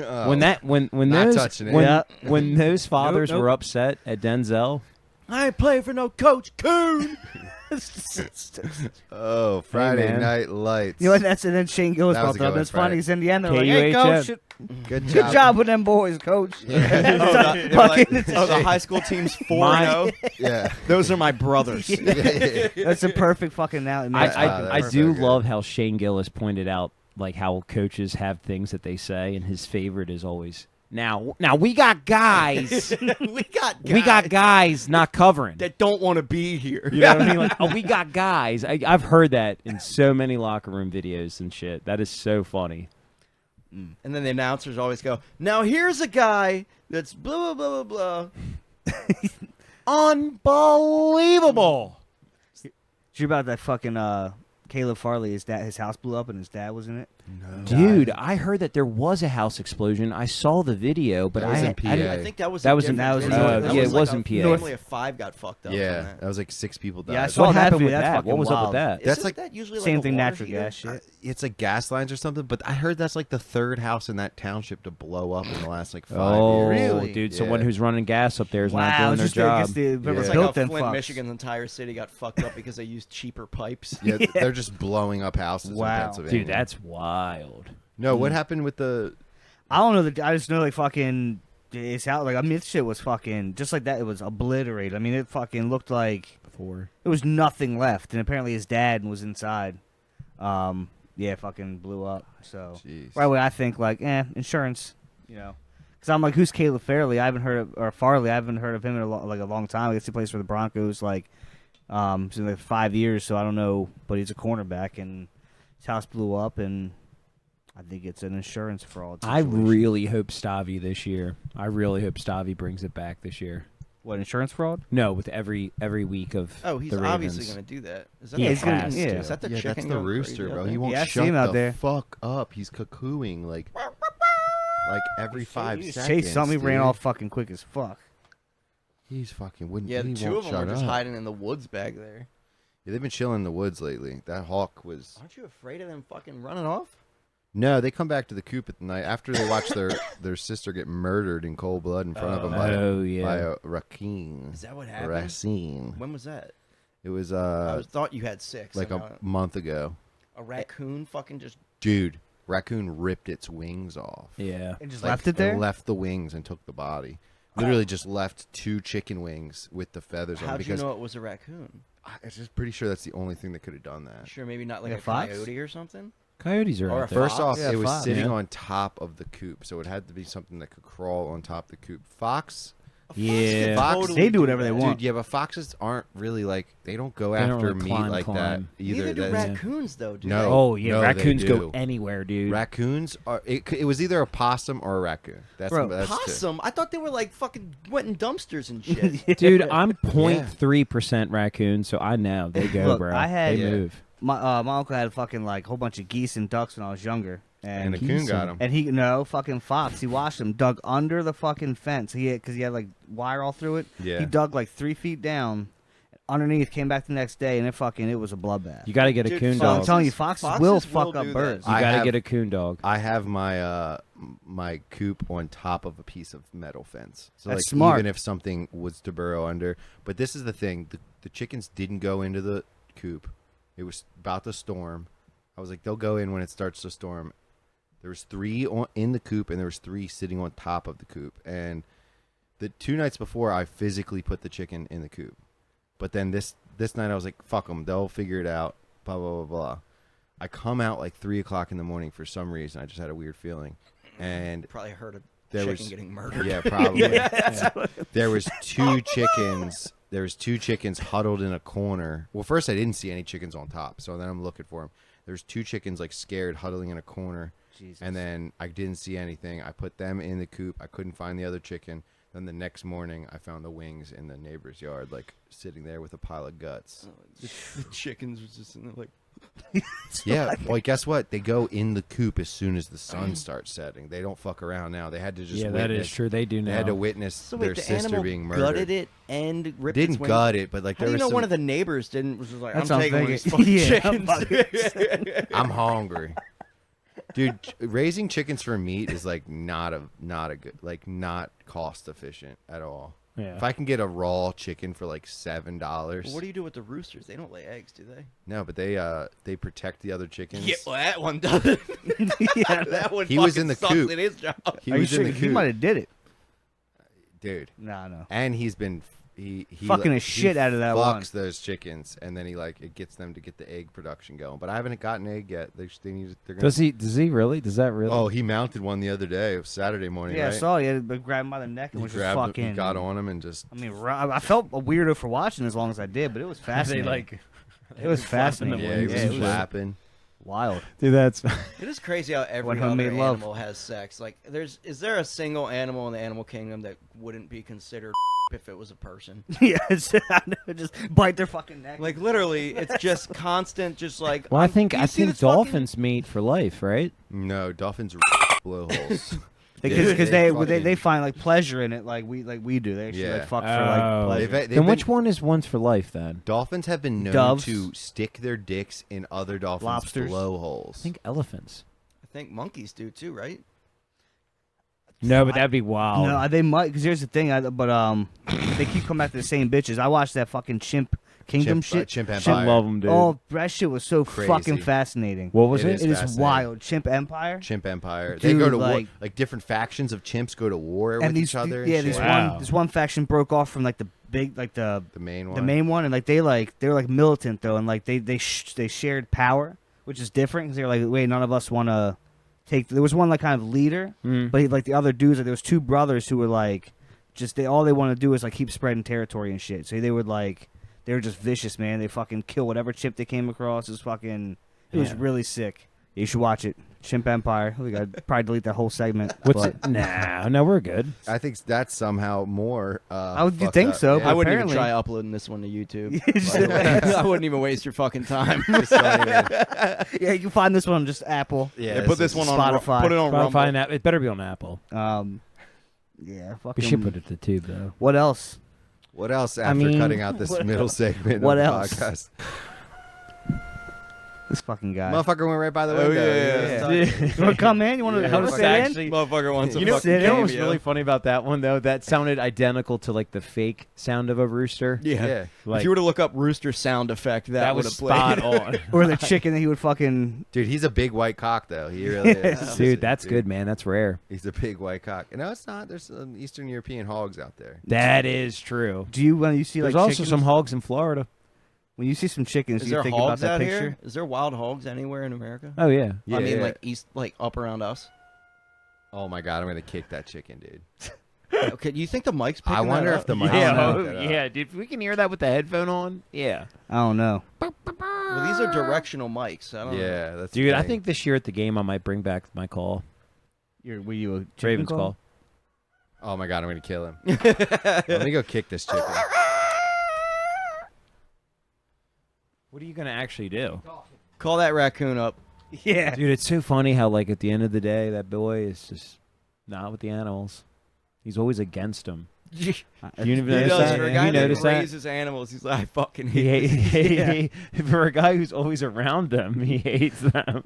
[SPEAKER 3] Oh.
[SPEAKER 5] when
[SPEAKER 3] Not
[SPEAKER 5] those
[SPEAKER 3] touching it.
[SPEAKER 5] when,
[SPEAKER 4] Yeah.
[SPEAKER 5] when those fathers
[SPEAKER 4] Nope.
[SPEAKER 5] were upset at Denzel.
[SPEAKER 6] I ain't playing for no Coach Coon.
[SPEAKER 3] Oh, Friday
[SPEAKER 5] man.
[SPEAKER 3] Night Lights.
[SPEAKER 4] You know what? That's and then Shane Gillis
[SPEAKER 3] That was
[SPEAKER 4] popped
[SPEAKER 3] a good
[SPEAKER 4] up.
[SPEAKER 3] one,
[SPEAKER 4] That's funny.
[SPEAKER 3] Friday.
[SPEAKER 4] He's in the end. They're like, "Hey,
[SPEAKER 5] KUHF.
[SPEAKER 4] coach,
[SPEAKER 3] Good
[SPEAKER 4] good job with them boys, coach."
[SPEAKER 6] The high school team's 4-0.
[SPEAKER 3] Yeah.
[SPEAKER 6] Those are my brothers.
[SPEAKER 4] That's a perfect fucking now.
[SPEAKER 5] I
[SPEAKER 3] that's
[SPEAKER 5] I
[SPEAKER 3] so
[SPEAKER 5] do
[SPEAKER 3] good.
[SPEAKER 5] love how Shane Gillis pointed out like how coaches have things that they say, and his favorite is always now we got guys. We got guys not covering.
[SPEAKER 6] that don't want to be here.
[SPEAKER 5] You know what I mean? Like, oh, we got guys. I've heard that in so many locker room videos and shit. That is so funny.
[SPEAKER 6] And then the announcers always go, "Now here's a guy that's blah blah blah blah blah."
[SPEAKER 5] Unbelievable.
[SPEAKER 4] Did you hear about that fucking Caleb Farley? His house blew up and his dad was in it.
[SPEAKER 5] Dude, I heard that there was a house explosion. I saw the video, but
[SPEAKER 3] That was in PA.
[SPEAKER 6] I think that was
[SPEAKER 5] That
[SPEAKER 6] a
[SPEAKER 5] was in-
[SPEAKER 6] different
[SPEAKER 4] that was
[SPEAKER 6] city.
[SPEAKER 4] in-
[SPEAKER 6] That
[SPEAKER 4] yeah,
[SPEAKER 5] it
[SPEAKER 6] like
[SPEAKER 5] was
[SPEAKER 6] a
[SPEAKER 5] in PA.
[SPEAKER 6] Family of 5 got fucked up.
[SPEAKER 3] Yeah,
[SPEAKER 6] from
[SPEAKER 3] that was like 6 people died.
[SPEAKER 4] Yeah, I saw
[SPEAKER 5] What
[SPEAKER 4] that
[SPEAKER 5] happened
[SPEAKER 4] video.
[SPEAKER 5] with
[SPEAKER 4] That's
[SPEAKER 5] that?
[SPEAKER 4] fucking
[SPEAKER 5] What was up with
[SPEAKER 4] wild.
[SPEAKER 5] that?
[SPEAKER 3] That's
[SPEAKER 6] Isn't
[SPEAKER 3] like-
[SPEAKER 6] that usually
[SPEAKER 4] Same
[SPEAKER 6] like a
[SPEAKER 4] thing,
[SPEAKER 6] water
[SPEAKER 4] natural
[SPEAKER 6] heater?
[SPEAKER 4] gas shit.
[SPEAKER 3] It's like gas lines or something, but I heard that's like the 3rd house in that township to blow up in the last like 5
[SPEAKER 5] Oh,
[SPEAKER 3] years.
[SPEAKER 4] Really?
[SPEAKER 5] dude,
[SPEAKER 3] Yeah.
[SPEAKER 5] someone who's running gas up there is not
[SPEAKER 4] Wow,
[SPEAKER 5] doing
[SPEAKER 4] it's
[SPEAKER 5] their
[SPEAKER 4] just I guess
[SPEAKER 5] job.
[SPEAKER 4] the whoever
[SPEAKER 3] Yeah.
[SPEAKER 6] It's
[SPEAKER 3] It's
[SPEAKER 6] like
[SPEAKER 4] built
[SPEAKER 6] how
[SPEAKER 4] them
[SPEAKER 6] Flint,
[SPEAKER 4] fucks.
[SPEAKER 6] Michigan's entire city got fucked up because they used cheaper pipes.
[SPEAKER 3] Yeah, they're just blowing up houses
[SPEAKER 4] Wow.
[SPEAKER 3] in Pennsylvania.
[SPEAKER 5] Dude, that's wild.
[SPEAKER 3] No, what happened with the...
[SPEAKER 4] I don't know. I just know like fucking his house. Like I mean, this shit was fucking just like that. It was obliterated. I mean, it fucking looked like
[SPEAKER 5] Before.
[SPEAKER 4] there was nothing left. And apparently his dad was inside. Yeah, fucking blew up. So
[SPEAKER 3] Jeez.
[SPEAKER 4] right away, I think like, insurance. You know, because I'm like, who's Caleb Farley? I haven't heard of or Farley. I haven't heard of him in a long time. I guess he plays for the Broncos. Like, it's in like 5 years. So I don't know, but he's a cornerback, and his house blew up, and I think it's an insurance fraud.
[SPEAKER 5] I
[SPEAKER 4] situation.
[SPEAKER 5] really hope Stavi this year. I really hope Stavi brings it back this year.
[SPEAKER 4] What, insurance fraud?
[SPEAKER 5] No, with every week of
[SPEAKER 6] Oh, he's
[SPEAKER 5] the
[SPEAKER 6] obviously
[SPEAKER 5] Ravens.
[SPEAKER 6] going to do that. Is that
[SPEAKER 5] Yeah,
[SPEAKER 6] the
[SPEAKER 5] he's gonna-
[SPEAKER 6] chicken?
[SPEAKER 4] yeah.
[SPEAKER 6] Is that the
[SPEAKER 3] Yeah,
[SPEAKER 6] chicken?
[SPEAKER 3] that's the
[SPEAKER 6] going
[SPEAKER 3] rooster,
[SPEAKER 6] crazy
[SPEAKER 3] bro.
[SPEAKER 6] out
[SPEAKER 3] He
[SPEAKER 6] there?
[SPEAKER 3] won't
[SPEAKER 4] Yeah, I see
[SPEAKER 3] shut
[SPEAKER 4] him out
[SPEAKER 3] the
[SPEAKER 4] there.
[SPEAKER 3] fuck up. He's cuckooing like every 5
[SPEAKER 4] He just
[SPEAKER 3] seconds.
[SPEAKER 4] chased something. He ran
[SPEAKER 3] dude.
[SPEAKER 4] off fucking quick as fuck.
[SPEAKER 3] He's fucking wouldn't.
[SPEAKER 6] Yeah,
[SPEAKER 3] he
[SPEAKER 6] the two
[SPEAKER 3] won't
[SPEAKER 6] of them
[SPEAKER 3] shut
[SPEAKER 6] were just
[SPEAKER 3] up.
[SPEAKER 6] hiding in the woods back there.
[SPEAKER 3] Yeah, they've been chilling in the woods lately. That hawk was.
[SPEAKER 6] Aren't you afraid of them fucking running off?
[SPEAKER 3] No, they come back to the coop at the night after they watch their sister get murdered in cold blood in front of them by a raccoon.
[SPEAKER 6] Is that what happened?
[SPEAKER 3] Racine.
[SPEAKER 6] When was that?
[SPEAKER 3] It was
[SPEAKER 6] I thought you had 6.
[SPEAKER 3] like a month ago.
[SPEAKER 6] A raccoon fucking just.
[SPEAKER 3] Dude, raccoon ripped its wings off.
[SPEAKER 5] Yeah.
[SPEAKER 4] And just
[SPEAKER 3] Like,
[SPEAKER 4] left it there.
[SPEAKER 3] Left the wings and took the body. Literally just left 2 chicken wings with the feathers on.
[SPEAKER 6] How'd
[SPEAKER 3] Because
[SPEAKER 6] you know it was a raccoon?
[SPEAKER 3] I'm just pretty sure that's the only thing that could have done that.
[SPEAKER 6] Sure, maybe not like
[SPEAKER 4] Like
[SPEAKER 6] a
[SPEAKER 4] a fox?
[SPEAKER 6] coyote or something.
[SPEAKER 5] Coyotes are
[SPEAKER 6] Or
[SPEAKER 5] out
[SPEAKER 6] a
[SPEAKER 5] there.
[SPEAKER 3] First off,
[SPEAKER 4] Yeah,
[SPEAKER 3] it was
[SPEAKER 4] fox.
[SPEAKER 3] sitting
[SPEAKER 5] Yeah.
[SPEAKER 3] on top of the coop, so it had to be something that could crawl on top of the coop. Fox,
[SPEAKER 5] Yeah.
[SPEAKER 3] Fox-
[SPEAKER 4] They do whatever they
[SPEAKER 6] that.
[SPEAKER 4] want.
[SPEAKER 3] dude, yeah, but foxes aren't really like they don't go
[SPEAKER 5] They don't
[SPEAKER 3] after
[SPEAKER 5] really
[SPEAKER 3] meat
[SPEAKER 5] climb.
[SPEAKER 3] like that either.
[SPEAKER 6] Neither do
[SPEAKER 3] That's-
[SPEAKER 6] raccoons, though, do
[SPEAKER 3] No.
[SPEAKER 6] they?
[SPEAKER 5] Oh yeah,
[SPEAKER 3] No, they
[SPEAKER 5] raccoons go
[SPEAKER 3] do.
[SPEAKER 5] anywhere, dude.
[SPEAKER 3] Raccoons are. It was either a possum or a raccoon. That's
[SPEAKER 4] Bro,
[SPEAKER 3] that's two.
[SPEAKER 6] Possum? I thought they were like fucking went in dumpsters and shit.
[SPEAKER 5] Dude, I'm 0.3% raccoon, so I know they go,
[SPEAKER 4] Look,
[SPEAKER 5] bro.
[SPEAKER 4] I had-
[SPEAKER 5] they
[SPEAKER 3] Yeah.
[SPEAKER 5] move.
[SPEAKER 4] My uncle had a fucking like whole bunch of geese and ducks when I was younger,
[SPEAKER 3] And the
[SPEAKER 4] and
[SPEAKER 3] coon got him.
[SPEAKER 4] and he fucking fox. He watched him dug under the fucking fence. Because he had like wire all through it.
[SPEAKER 3] Yeah.
[SPEAKER 4] He dug like 3 feet down, underneath. Came back the next day, and it was a bloodbath.
[SPEAKER 5] You got to get a
[SPEAKER 6] Dude,
[SPEAKER 5] coon
[SPEAKER 4] So I'm
[SPEAKER 5] dog.
[SPEAKER 4] telling you, foxes will fuck
[SPEAKER 6] do
[SPEAKER 4] up
[SPEAKER 6] that.
[SPEAKER 4] birds.
[SPEAKER 5] You
[SPEAKER 3] I
[SPEAKER 5] got to
[SPEAKER 3] have-
[SPEAKER 5] get a coon dog.
[SPEAKER 3] I have my my coop on top of a piece of metal fence. So
[SPEAKER 4] That's
[SPEAKER 3] like
[SPEAKER 4] smart.
[SPEAKER 3] even if something was to burrow under, but this is the thing: the chickens didn't go into the coop. It was about to storm. I was like, they'll go in when it starts to storm. There was 3 in the coop, and there was 3 sitting on top of the coop. And the 2 nights before, I physically put the chicken in the coop. But then this night, I was like, fuck them. They'll figure it out. Blah, blah, blah, blah. I come out like 3 o'clock in the morning for some reason. I just had a weird feeling. And
[SPEAKER 6] Probably heard a
[SPEAKER 3] there
[SPEAKER 6] chicken
[SPEAKER 3] was
[SPEAKER 6] getting murdered.
[SPEAKER 3] yeah, probably. There was 2 chickens. There was 2 chickens huddled in a corner. Well, first I didn't see any chickens on top, so then I'm looking for them. There's 2 chickens like scared, huddling in a corner,
[SPEAKER 4] Jesus.
[SPEAKER 3] and then I didn't see anything. I put them in the coop. I couldn't find the other chicken. Then the next morning, I found the wings in the neighbor's yard, like sitting there with a pile of guts.
[SPEAKER 6] The chickens was just in there like.
[SPEAKER 3] Yeah, well, guess what? They go in the coop as soon as the sun starts setting. They don't fuck around now. They had to just
[SPEAKER 5] Yeah,
[SPEAKER 3] witness.
[SPEAKER 5] that is true. They do
[SPEAKER 3] They
[SPEAKER 5] now.
[SPEAKER 3] had to witness
[SPEAKER 6] So
[SPEAKER 3] their
[SPEAKER 6] wait, the
[SPEAKER 3] sister
[SPEAKER 6] animal
[SPEAKER 3] being murdered.
[SPEAKER 6] gutted it and ripped its
[SPEAKER 3] Didn't
[SPEAKER 6] wings?
[SPEAKER 3] gut it, but like
[SPEAKER 6] How
[SPEAKER 3] there
[SPEAKER 6] do you
[SPEAKER 3] was
[SPEAKER 6] know
[SPEAKER 3] some,
[SPEAKER 6] one of the neighbors didn't was just like,
[SPEAKER 4] That's
[SPEAKER 6] I'm
[SPEAKER 4] what I'm
[SPEAKER 6] taking one of these
[SPEAKER 4] thinking.
[SPEAKER 6] fucking
[SPEAKER 4] Yeah,
[SPEAKER 6] chickens.
[SPEAKER 3] I'm hungry. Dude, raising chickens for meat is like not a good, like not cost efficient at all.
[SPEAKER 5] Yeah.
[SPEAKER 3] If I can get a raw chicken for like $7,
[SPEAKER 6] Well, what do you do with the roosters? They don't lay eggs, do they?
[SPEAKER 3] no, but they protect the other chickens.
[SPEAKER 6] Yeah, well, that one doesn't.
[SPEAKER 4] yeah.
[SPEAKER 6] That one
[SPEAKER 3] He was
[SPEAKER 6] fucking
[SPEAKER 3] in the
[SPEAKER 6] sucks
[SPEAKER 3] coop.
[SPEAKER 6] at his job.
[SPEAKER 3] He
[SPEAKER 4] Are you
[SPEAKER 3] was
[SPEAKER 4] sure?
[SPEAKER 3] in the
[SPEAKER 4] He
[SPEAKER 3] coop,
[SPEAKER 4] might have did it.
[SPEAKER 3] dude,
[SPEAKER 4] Nah, no.
[SPEAKER 3] and he's been he
[SPEAKER 4] Fucking the
[SPEAKER 3] he
[SPEAKER 4] shit out of that
[SPEAKER 3] fucks
[SPEAKER 4] one.
[SPEAKER 3] those chickens, and then it gets them to get the egg production going. But I haven't gotten egg yet. They need. They're gonna.
[SPEAKER 5] Does he really? Does that really?
[SPEAKER 3] Oh, he mounted one the other day. It was Saturday morning.
[SPEAKER 4] Yeah,
[SPEAKER 3] right?
[SPEAKER 4] I saw you. But grabbed him by the neck and
[SPEAKER 3] He
[SPEAKER 4] was just
[SPEAKER 3] grabbed him,
[SPEAKER 4] fucking.
[SPEAKER 3] he got on him and just.
[SPEAKER 4] I mean, I felt a weirdo for watching as long as I did, but it was fascinating. It was fascinating.
[SPEAKER 3] Yeah, he
[SPEAKER 4] it
[SPEAKER 3] was
[SPEAKER 4] was
[SPEAKER 3] flapping.
[SPEAKER 4] wild.
[SPEAKER 5] dude, that's
[SPEAKER 6] It is crazy how every
[SPEAKER 4] When
[SPEAKER 6] other
[SPEAKER 4] homemade love.
[SPEAKER 6] animal has sex. Like, is there a single animal in the animal kingdom that wouldn't be considered if it was a person?
[SPEAKER 4] Yeah, I know, just bite their fucking neck.
[SPEAKER 6] Like, literally, it's just constant, just like.
[SPEAKER 5] well. I think
[SPEAKER 6] you see this
[SPEAKER 5] dolphins mate for life, right?
[SPEAKER 3] No, dolphins blowholes.
[SPEAKER 4] because
[SPEAKER 3] fucking-
[SPEAKER 4] they find like pleasure in it, like we do. They actually
[SPEAKER 3] Yeah.
[SPEAKER 4] like fuck for like
[SPEAKER 5] Oh.
[SPEAKER 4] pleasure.
[SPEAKER 3] They've
[SPEAKER 5] Then which one is one's for life then?
[SPEAKER 3] Dolphins have been known
[SPEAKER 4] Doves.
[SPEAKER 3] to stick their dicks in other dolphins'
[SPEAKER 4] Lobsters.
[SPEAKER 3] blowholes.
[SPEAKER 5] I think elephants.
[SPEAKER 6] I think monkeys do too, right?
[SPEAKER 5] No, but that'd be wild.
[SPEAKER 4] No, they might. Because here's the thing, but they keep coming back to the same bitches. I watched that fucking Chimp Kingdom shit.
[SPEAKER 3] Chimp
[SPEAKER 5] Shit,
[SPEAKER 3] Empire.
[SPEAKER 5] love them, dude.
[SPEAKER 4] Oh, that shit was so
[SPEAKER 3] Crazy.
[SPEAKER 4] fucking fascinating.
[SPEAKER 5] What was
[SPEAKER 3] It
[SPEAKER 5] it?
[SPEAKER 3] is
[SPEAKER 4] It is
[SPEAKER 3] fascinating.
[SPEAKER 4] wild. Chimp Empire.
[SPEAKER 3] Chimp Empire.
[SPEAKER 4] Dude,
[SPEAKER 3] they go to war.
[SPEAKER 4] like-
[SPEAKER 3] Like different factions of chimps go to war with
[SPEAKER 4] these
[SPEAKER 3] each other.
[SPEAKER 4] yeah,
[SPEAKER 3] and
[SPEAKER 4] this
[SPEAKER 3] shit.
[SPEAKER 5] Wow.
[SPEAKER 4] one faction broke off from like the big
[SPEAKER 3] The main one.
[SPEAKER 4] the main one, and like they were like militant though, and like they shared power, which is different because they were like, wait, none of us want to take. There was one like kind of leader,
[SPEAKER 5] Mm.
[SPEAKER 4] but like the other dudes, like there was 2 brothers who were like, just all they want to do is like keep spreading territory and shit. So they would like, they were just vicious, man. They fucking kill whatever chip they came across. It was fucking, it was
[SPEAKER 5] Yeah.
[SPEAKER 4] really sick. You should watch it. Chimp Empire. We got probably delete that whole segment.
[SPEAKER 5] What's
[SPEAKER 4] but
[SPEAKER 5] it? Nah, no, we're good.
[SPEAKER 3] I think that's somehow more.
[SPEAKER 4] How would you
[SPEAKER 3] fucked
[SPEAKER 4] think
[SPEAKER 3] up.
[SPEAKER 4] so?
[SPEAKER 3] Yeah.
[SPEAKER 6] I wouldn't
[SPEAKER 4] Apparently.
[SPEAKER 6] even try uploading this one to YouTube.
[SPEAKER 4] Just-
[SPEAKER 6] I wouldn't even waste your fucking time.
[SPEAKER 3] Just don't even-
[SPEAKER 4] yeah, you can find this one on just Apple.
[SPEAKER 3] yeah,
[SPEAKER 6] put this one on
[SPEAKER 4] Spotify.
[SPEAKER 6] Put it on
[SPEAKER 5] Try to
[SPEAKER 6] Rumble.
[SPEAKER 5] find that. It better be on Apple.
[SPEAKER 4] Yeah,
[SPEAKER 5] We
[SPEAKER 4] fucking.
[SPEAKER 5] should put it to tube though.
[SPEAKER 4] What else?
[SPEAKER 3] What else after
[SPEAKER 5] mean,
[SPEAKER 3] cutting out this
[SPEAKER 4] what
[SPEAKER 3] middle
[SPEAKER 4] else?
[SPEAKER 3] segment
[SPEAKER 4] What
[SPEAKER 3] of
[SPEAKER 4] else?
[SPEAKER 3] the podcast?
[SPEAKER 4] This fucking guy.
[SPEAKER 3] Motherfucker went right by the
[SPEAKER 6] Oh,
[SPEAKER 3] window.
[SPEAKER 6] yeah.
[SPEAKER 4] You want to come in? You want to
[SPEAKER 5] Yeah.
[SPEAKER 4] help
[SPEAKER 5] It's
[SPEAKER 4] sit
[SPEAKER 5] actually-
[SPEAKER 4] in?
[SPEAKER 6] Motherfucker wants a
[SPEAKER 5] You know
[SPEAKER 6] fucking
[SPEAKER 4] sit in.
[SPEAKER 5] what was
[SPEAKER 6] cameo.
[SPEAKER 5] really funny about that one though? That sounded identical to like the fake sound of a rooster.
[SPEAKER 6] Yeah.
[SPEAKER 5] Like
[SPEAKER 6] If you were to look up rooster sound effect, that would
[SPEAKER 5] was
[SPEAKER 6] have played.
[SPEAKER 5] spot on.
[SPEAKER 4] Or the chicken that he would fucking.
[SPEAKER 3] Dude, he's a big white cock, though. He really is.
[SPEAKER 5] Dude, that's good, man. That's rare.
[SPEAKER 3] He's a big white cock. No, it's not. There's some Eastern European hogs out there.
[SPEAKER 5] That is true.
[SPEAKER 4] Do you when you see
[SPEAKER 5] There's
[SPEAKER 4] like
[SPEAKER 5] also
[SPEAKER 4] chickens,
[SPEAKER 5] some hogs in Florida.
[SPEAKER 4] when you see some chickens,
[SPEAKER 6] Is
[SPEAKER 4] do you
[SPEAKER 6] there
[SPEAKER 4] think about
[SPEAKER 6] hogs
[SPEAKER 4] that
[SPEAKER 6] out
[SPEAKER 4] picture?
[SPEAKER 6] here? Is there wild hogs anywhere in America?
[SPEAKER 5] Oh yeah.
[SPEAKER 3] Yeah,
[SPEAKER 6] I mean,
[SPEAKER 3] yeah.
[SPEAKER 6] like east, like up around us.
[SPEAKER 3] Oh my god, I'm gonna kick that chicken, dude.
[SPEAKER 6] Okay, you think the mic's picking
[SPEAKER 3] I wonder
[SPEAKER 6] that
[SPEAKER 3] if
[SPEAKER 6] up?
[SPEAKER 3] the mic.
[SPEAKER 5] Yeah,
[SPEAKER 3] will
[SPEAKER 5] oh,
[SPEAKER 3] pick that up.
[SPEAKER 5] yeah, dude. If we can hear that with the headphone on, yeah.
[SPEAKER 4] I don't know.
[SPEAKER 6] Well, these are directional mics. I don't know.
[SPEAKER 3] Yeah, that's the
[SPEAKER 5] Dude, I
[SPEAKER 3] thing.
[SPEAKER 5] think this year at the game I might bring back my call.
[SPEAKER 4] Were you a chicken
[SPEAKER 5] Raven's call.
[SPEAKER 3] Oh my god, I'm gonna kill him. Let me go kick this chicken.
[SPEAKER 5] What are you gonna actually do?
[SPEAKER 6] Call that raccoon up.
[SPEAKER 4] Yeah.
[SPEAKER 5] Dude, it's so funny how like at the end of the day that boy is just not with the animals. He's always against them. You even
[SPEAKER 6] He
[SPEAKER 5] notice
[SPEAKER 6] does.
[SPEAKER 5] that?
[SPEAKER 6] For a
[SPEAKER 5] You
[SPEAKER 6] guy that
[SPEAKER 5] notice that?
[SPEAKER 6] raises animals, he's like, I fucking
[SPEAKER 5] He
[SPEAKER 6] hate
[SPEAKER 5] hate, for a guy who's always around them, he hates them.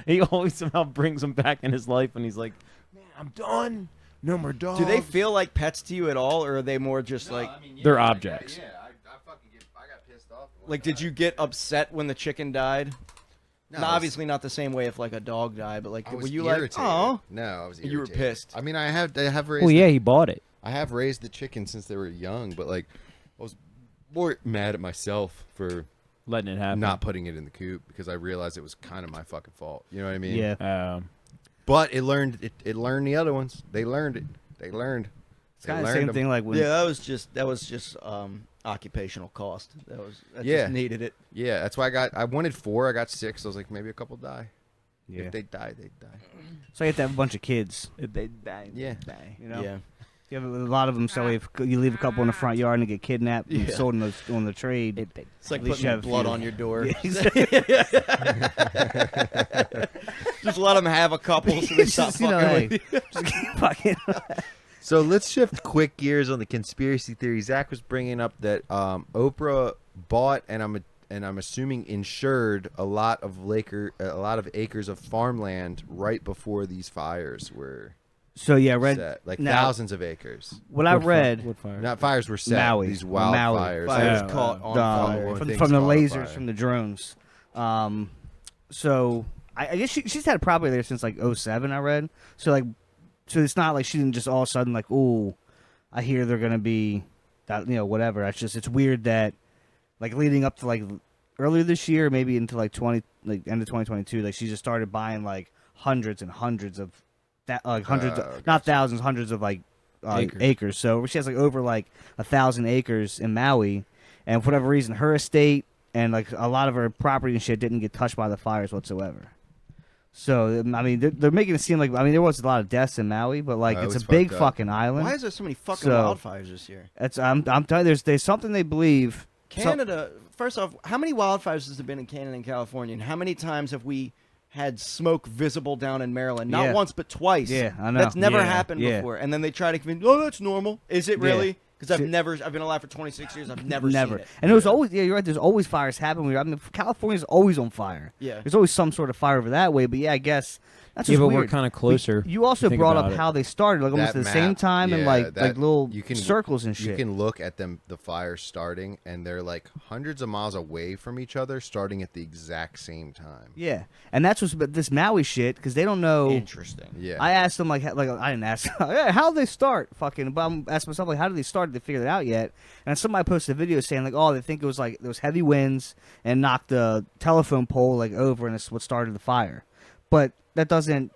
[SPEAKER 5] He always somehow brings them back in his life, and he's like, "Man, I'm done. No more dogs."
[SPEAKER 6] Do they feel like pets to you at all, or are they more just like,
[SPEAKER 5] They're objects.
[SPEAKER 3] I fucking I got pissed off.
[SPEAKER 6] like, did you get upset when the chicken died?
[SPEAKER 3] No,
[SPEAKER 6] No,
[SPEAKER 3] I was-
[SPEAKER 6] obviously not the same way if like a dog died, but like,
[SPEAKER 3] I
[SPEAKER 6] were
[SPEAKER 3] was
[SPEAKER 6] you
[SPEAKER 3] irritated.
[SPEAKER 6] like, oh,
[SPEAKER 3] No, I was irritated.
[SPEAKER 6] You were pissed.
[SPEAKER 3] I mean, I have raised.
[SPEAKER 5] Well, yeah, he bought it.
[SPEAKER 3] I have raised the chicken since they were young, but like, I was more mad at myself for
[SPEAKER 5] Letting it happen.
[SPEAKER 3] not putting it in the coop because I realized it was kind of my fucking fault. You know what I mean?
[SPEAKER 4] Yeah.
[SPEAKER 3] But it learned. It learned the other ones. They learned it. They learned.
[SPEAKER 4] It's kind of the same thing like when.
[SPEAKER 6] yeah, that was just occupational cost. That
[SPEAKER 3] Yeah.
[SPEAKER 6] just needed it.
[SPEAKER 3] Yeah, that's why I wanted 4. I got 6. I was like, maybe a couple die.
[SPEAKER 4] Yeah.
[SPEAKER 3] If they die, they die.
[SPEAKER 4] So you have to have a bunch of kids.
[SPEAKER 5] They die.
[SPEAKER 3] Yeah.
[SPEAKER 4] You know.
[SPEAKER 6] Yeah.
[SPEAKER 4] You have a lot of them. So if you leave a couple in the front yard and they get kidnapped and sold on the trade.
[SPEAKER 6] It's like
[SPEAKER 4] At least
[SPEAKER 6] putting
[SPEAKER 4] you have a
[SPEAKER 6] blood
[SPEAKER 4] few.
[SPEAKER 6] on your door.
[SPEAKER 4] Yeah, exactly.
[SPEAKER 6] Just let them have a couple so they stop
[SPEAKER 4] Just, you
[SPEAKER 6] fucking
[SPEAKER 4] know,
[SPEAKER 6] with
[SPEAKER 4] hey,
[SPEAKER 6] you.
[SPEAKER 4] just keep fucking.
[SPEAKER 3] So let's shift quick gears on the conspiracy theory. Zach was bringing up that Oprah bought and I'm assuming insured a lot of acres of farmland right before these fires were
[SPEAKER 4] So yeah, read
[SPEAKER 3] set, like
[SPEAKER 4] now,
[SPEAKER 3] thousands of acres.
[SPEAKER 4] What I read
[SPEAKER 5] Wood fire.
[SPEAKER 3] Not fires were set.
[SPEAKER 4] Maui.
[SPEAKER 3] These
[SPEAKER 4] Maui.
[SPEAKER 3] wildfires.
[SPEAKER 6] Fires
[SPEAKER 5] Yeah.
[SPEAKER 6] caught on fire.
[SPEAKER 3] One
[SPEAKER 4] from
[SPEAKER 3] thing's
[SPEAKER 4] the
[SPEAKER 3] caught on
[SPEAKER 4] lasers
[SPEAKER 3] fire.
[SPEAKER 4] from the drones. So I guess she's had a property there since like 07, I read. So it's not like she didn't just all of a sudden like, ooh, I hear they're gonna be that, whatever. It's weird that like leading up to like earlier this year, maybe into like end of 2022, like she just started buying like hundreds and hundreds of that hundreds
[SPEAKER 3] gotcha.
[SPEAKER 4] not thousands, hundreds of like acres. So she has like over like 1,000 acres in Maui, and for whatever reason, her estate and like a lot of her property and shit didn't get touched by the fires whatsoever. So I mean, they're making it seem like there was a lot of deaths in Maui, but like it's
[SPEAKER 3] it's
[SPEAKER 4] a big
[SPEAKER 3] fucked up.
[SPEAKER 4] fucking island.
[SPEAKER 6] Why is there so many fucking
[SPEAKER 4] So-
[SPEAKER 6] wildfires this year?
[SPEAKER 4] I'm telling you, there's something they believe.
[SPEAKER 6] Canada, first off, how many wildfires has there been in Canada and California? And how many times have we had smoke visible down in Maryland? Not
[SPEAKER 4] Yeah.
[SPEAKER 6] once, but twice.
[SPEAKER 4] Yeah, I know.
[SPEAKER 6] That's never
[SPEAKER 4] Yeah,
[SPEAKER 6] happened
[SPEAKER 4] yeah.
[SPEAKER 6] before. And then they try to convince, oh, that's normal. Is it
[SPEAKER 4] Yeah.
[SPEAKER 6] really? Because
[SPEAKER 4] Shit.
[SPEAKER 6] I've been alive for 26 years. I've never seen it.
[SPEAKER 4] And there's always, yeah, you're right. There's always fires happening. I mean, California's always on fire.
[SPEAKER 6] Yeah.
[SPEAKER 4] There's always some sort of fire over that way. But yeah, I guess that's
[SPEAKER 5] Yeah,
[SPEAKER 4] just
[SPEAKER 5] but
[SPEAKER 4] weird.
[SPEAKER 5] we're kind of closer.
[SPEAKER 4] You also
[SPEAKER 5] Think
[SPEAKER 4] brought
[SPEAKER 5] about
[SPEAKER 4] up
[SPEAKER 5] it.
[SPEAKER 4] how they started, like almost
[SPEAKER 3] That
[SPEAKER 4] at the same
[SPEAKER 3] map,
[SPEAKER 4] time, and
[SPEAKER 3] yeah,
[SPEAKER 4] like
[SPEAKER 3] that-
[SPEAKER 4] little
[SPEAKER 3] you can-
[SPEAKER 4] circles and shit.
[SPEAKER 3] You can look at them, the fires starting, and they're like hundreds of miles away from each other, starting at the exact same time.
[SPEAKER 4] Yeah, and that's what's but this Maui shit because they don't know.
[SPEAKER 6] Interesting.
[SPEAKER 3] Yeah.
[SPEAKER 4] I asked them like I didn't ask yeah, how did they start fucking, but I'm asking myself like how did they start? Did they figure it out yet? And somebody posted a video saying like, oh, they think it was like there was heavy winds and knocked the telephone pole like over, and it's what started the fire. But that doesn't.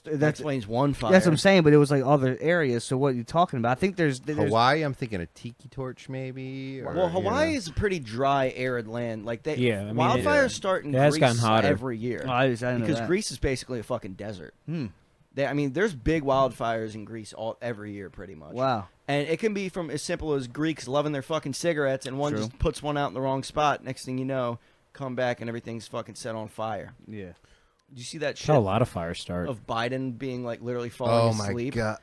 [SPEAKER 6] That
[SPEAKER 4] That's
[SPEAKER 6] explains one fire.
[SPEAKER 4] that's what I'm saying. But it was like other areas. So what are you talking about? I think there's
[SPEAKER 3] Hawaii, I'm thinking a tiki torch maybe. Or,
[SPEAKER 6] Well, Hawaii
[SPEAKER 3] you know.
[SPEAKER 6] is a pretty dry, arid land. Like they,
[SPEAKER 5] Yeah, I mean,
[SPEAKER 6] wildfires
[SPEAKER 5] it-
[SPEAKER 6] start in
[SPEAKER 5] it has
[SPEAKER 6] Greece
[SPEAKER 5] gotten hotter.
[SPEAKER 6] every year.
[SPEAKER 4] Oh, I didn't know
[SPEAKER 6] because
[SPEAKER 4] that.
[SPEAKER 6] Greece is basically a fucking desert.
[SPEAKER 4] Hmm.
[SPEAKER 6] I mean, there's big wildfires in Greece every year, pretty much.
[SPEAKER 4] Wow.
[SPEAKER 6] And it can be from as simple as Greeks loving their fucking cigarettes, and one
[SPEAKER 4] True.
[SPEAKER 6] just puts one out in the wrong spot. Next thing you know, come back and everything's fucking set on fire.
[SPEAKER 4] Yeah.
[SPEAKER 6] Did you see that shit
[SPEAKER 5] How a lot of fires start.
[SPEAKER 6] of Biden being like literally
[SPEAKER 3] Oh
[SPEAKER 6] falling
[SPEAKER 3] my
[SPEAKER 6] asleep
[SPEAKER 3] god.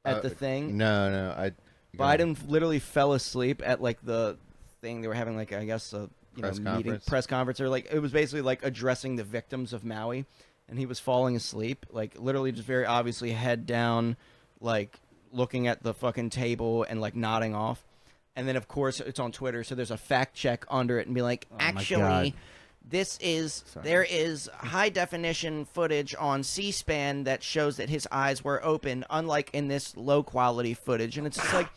[SPEAKER 6] at the thing?
[SPEAKER 3] No, I.
[SPEAKER 6] Biden literally fell asleep at like the thing they were having, like I guess a press conference, or like it was basically like addressing the victims of Maui, and he was falling asleep, like literally just very obviously head down, like looking at the fucking table and like nodding off. And then of course it's on Twitter, so there's a fact check under it and be like, actually, there is high definition footage on C-SPAN that shows that his eyes were open, unlike in this low quality footage. And it's just like,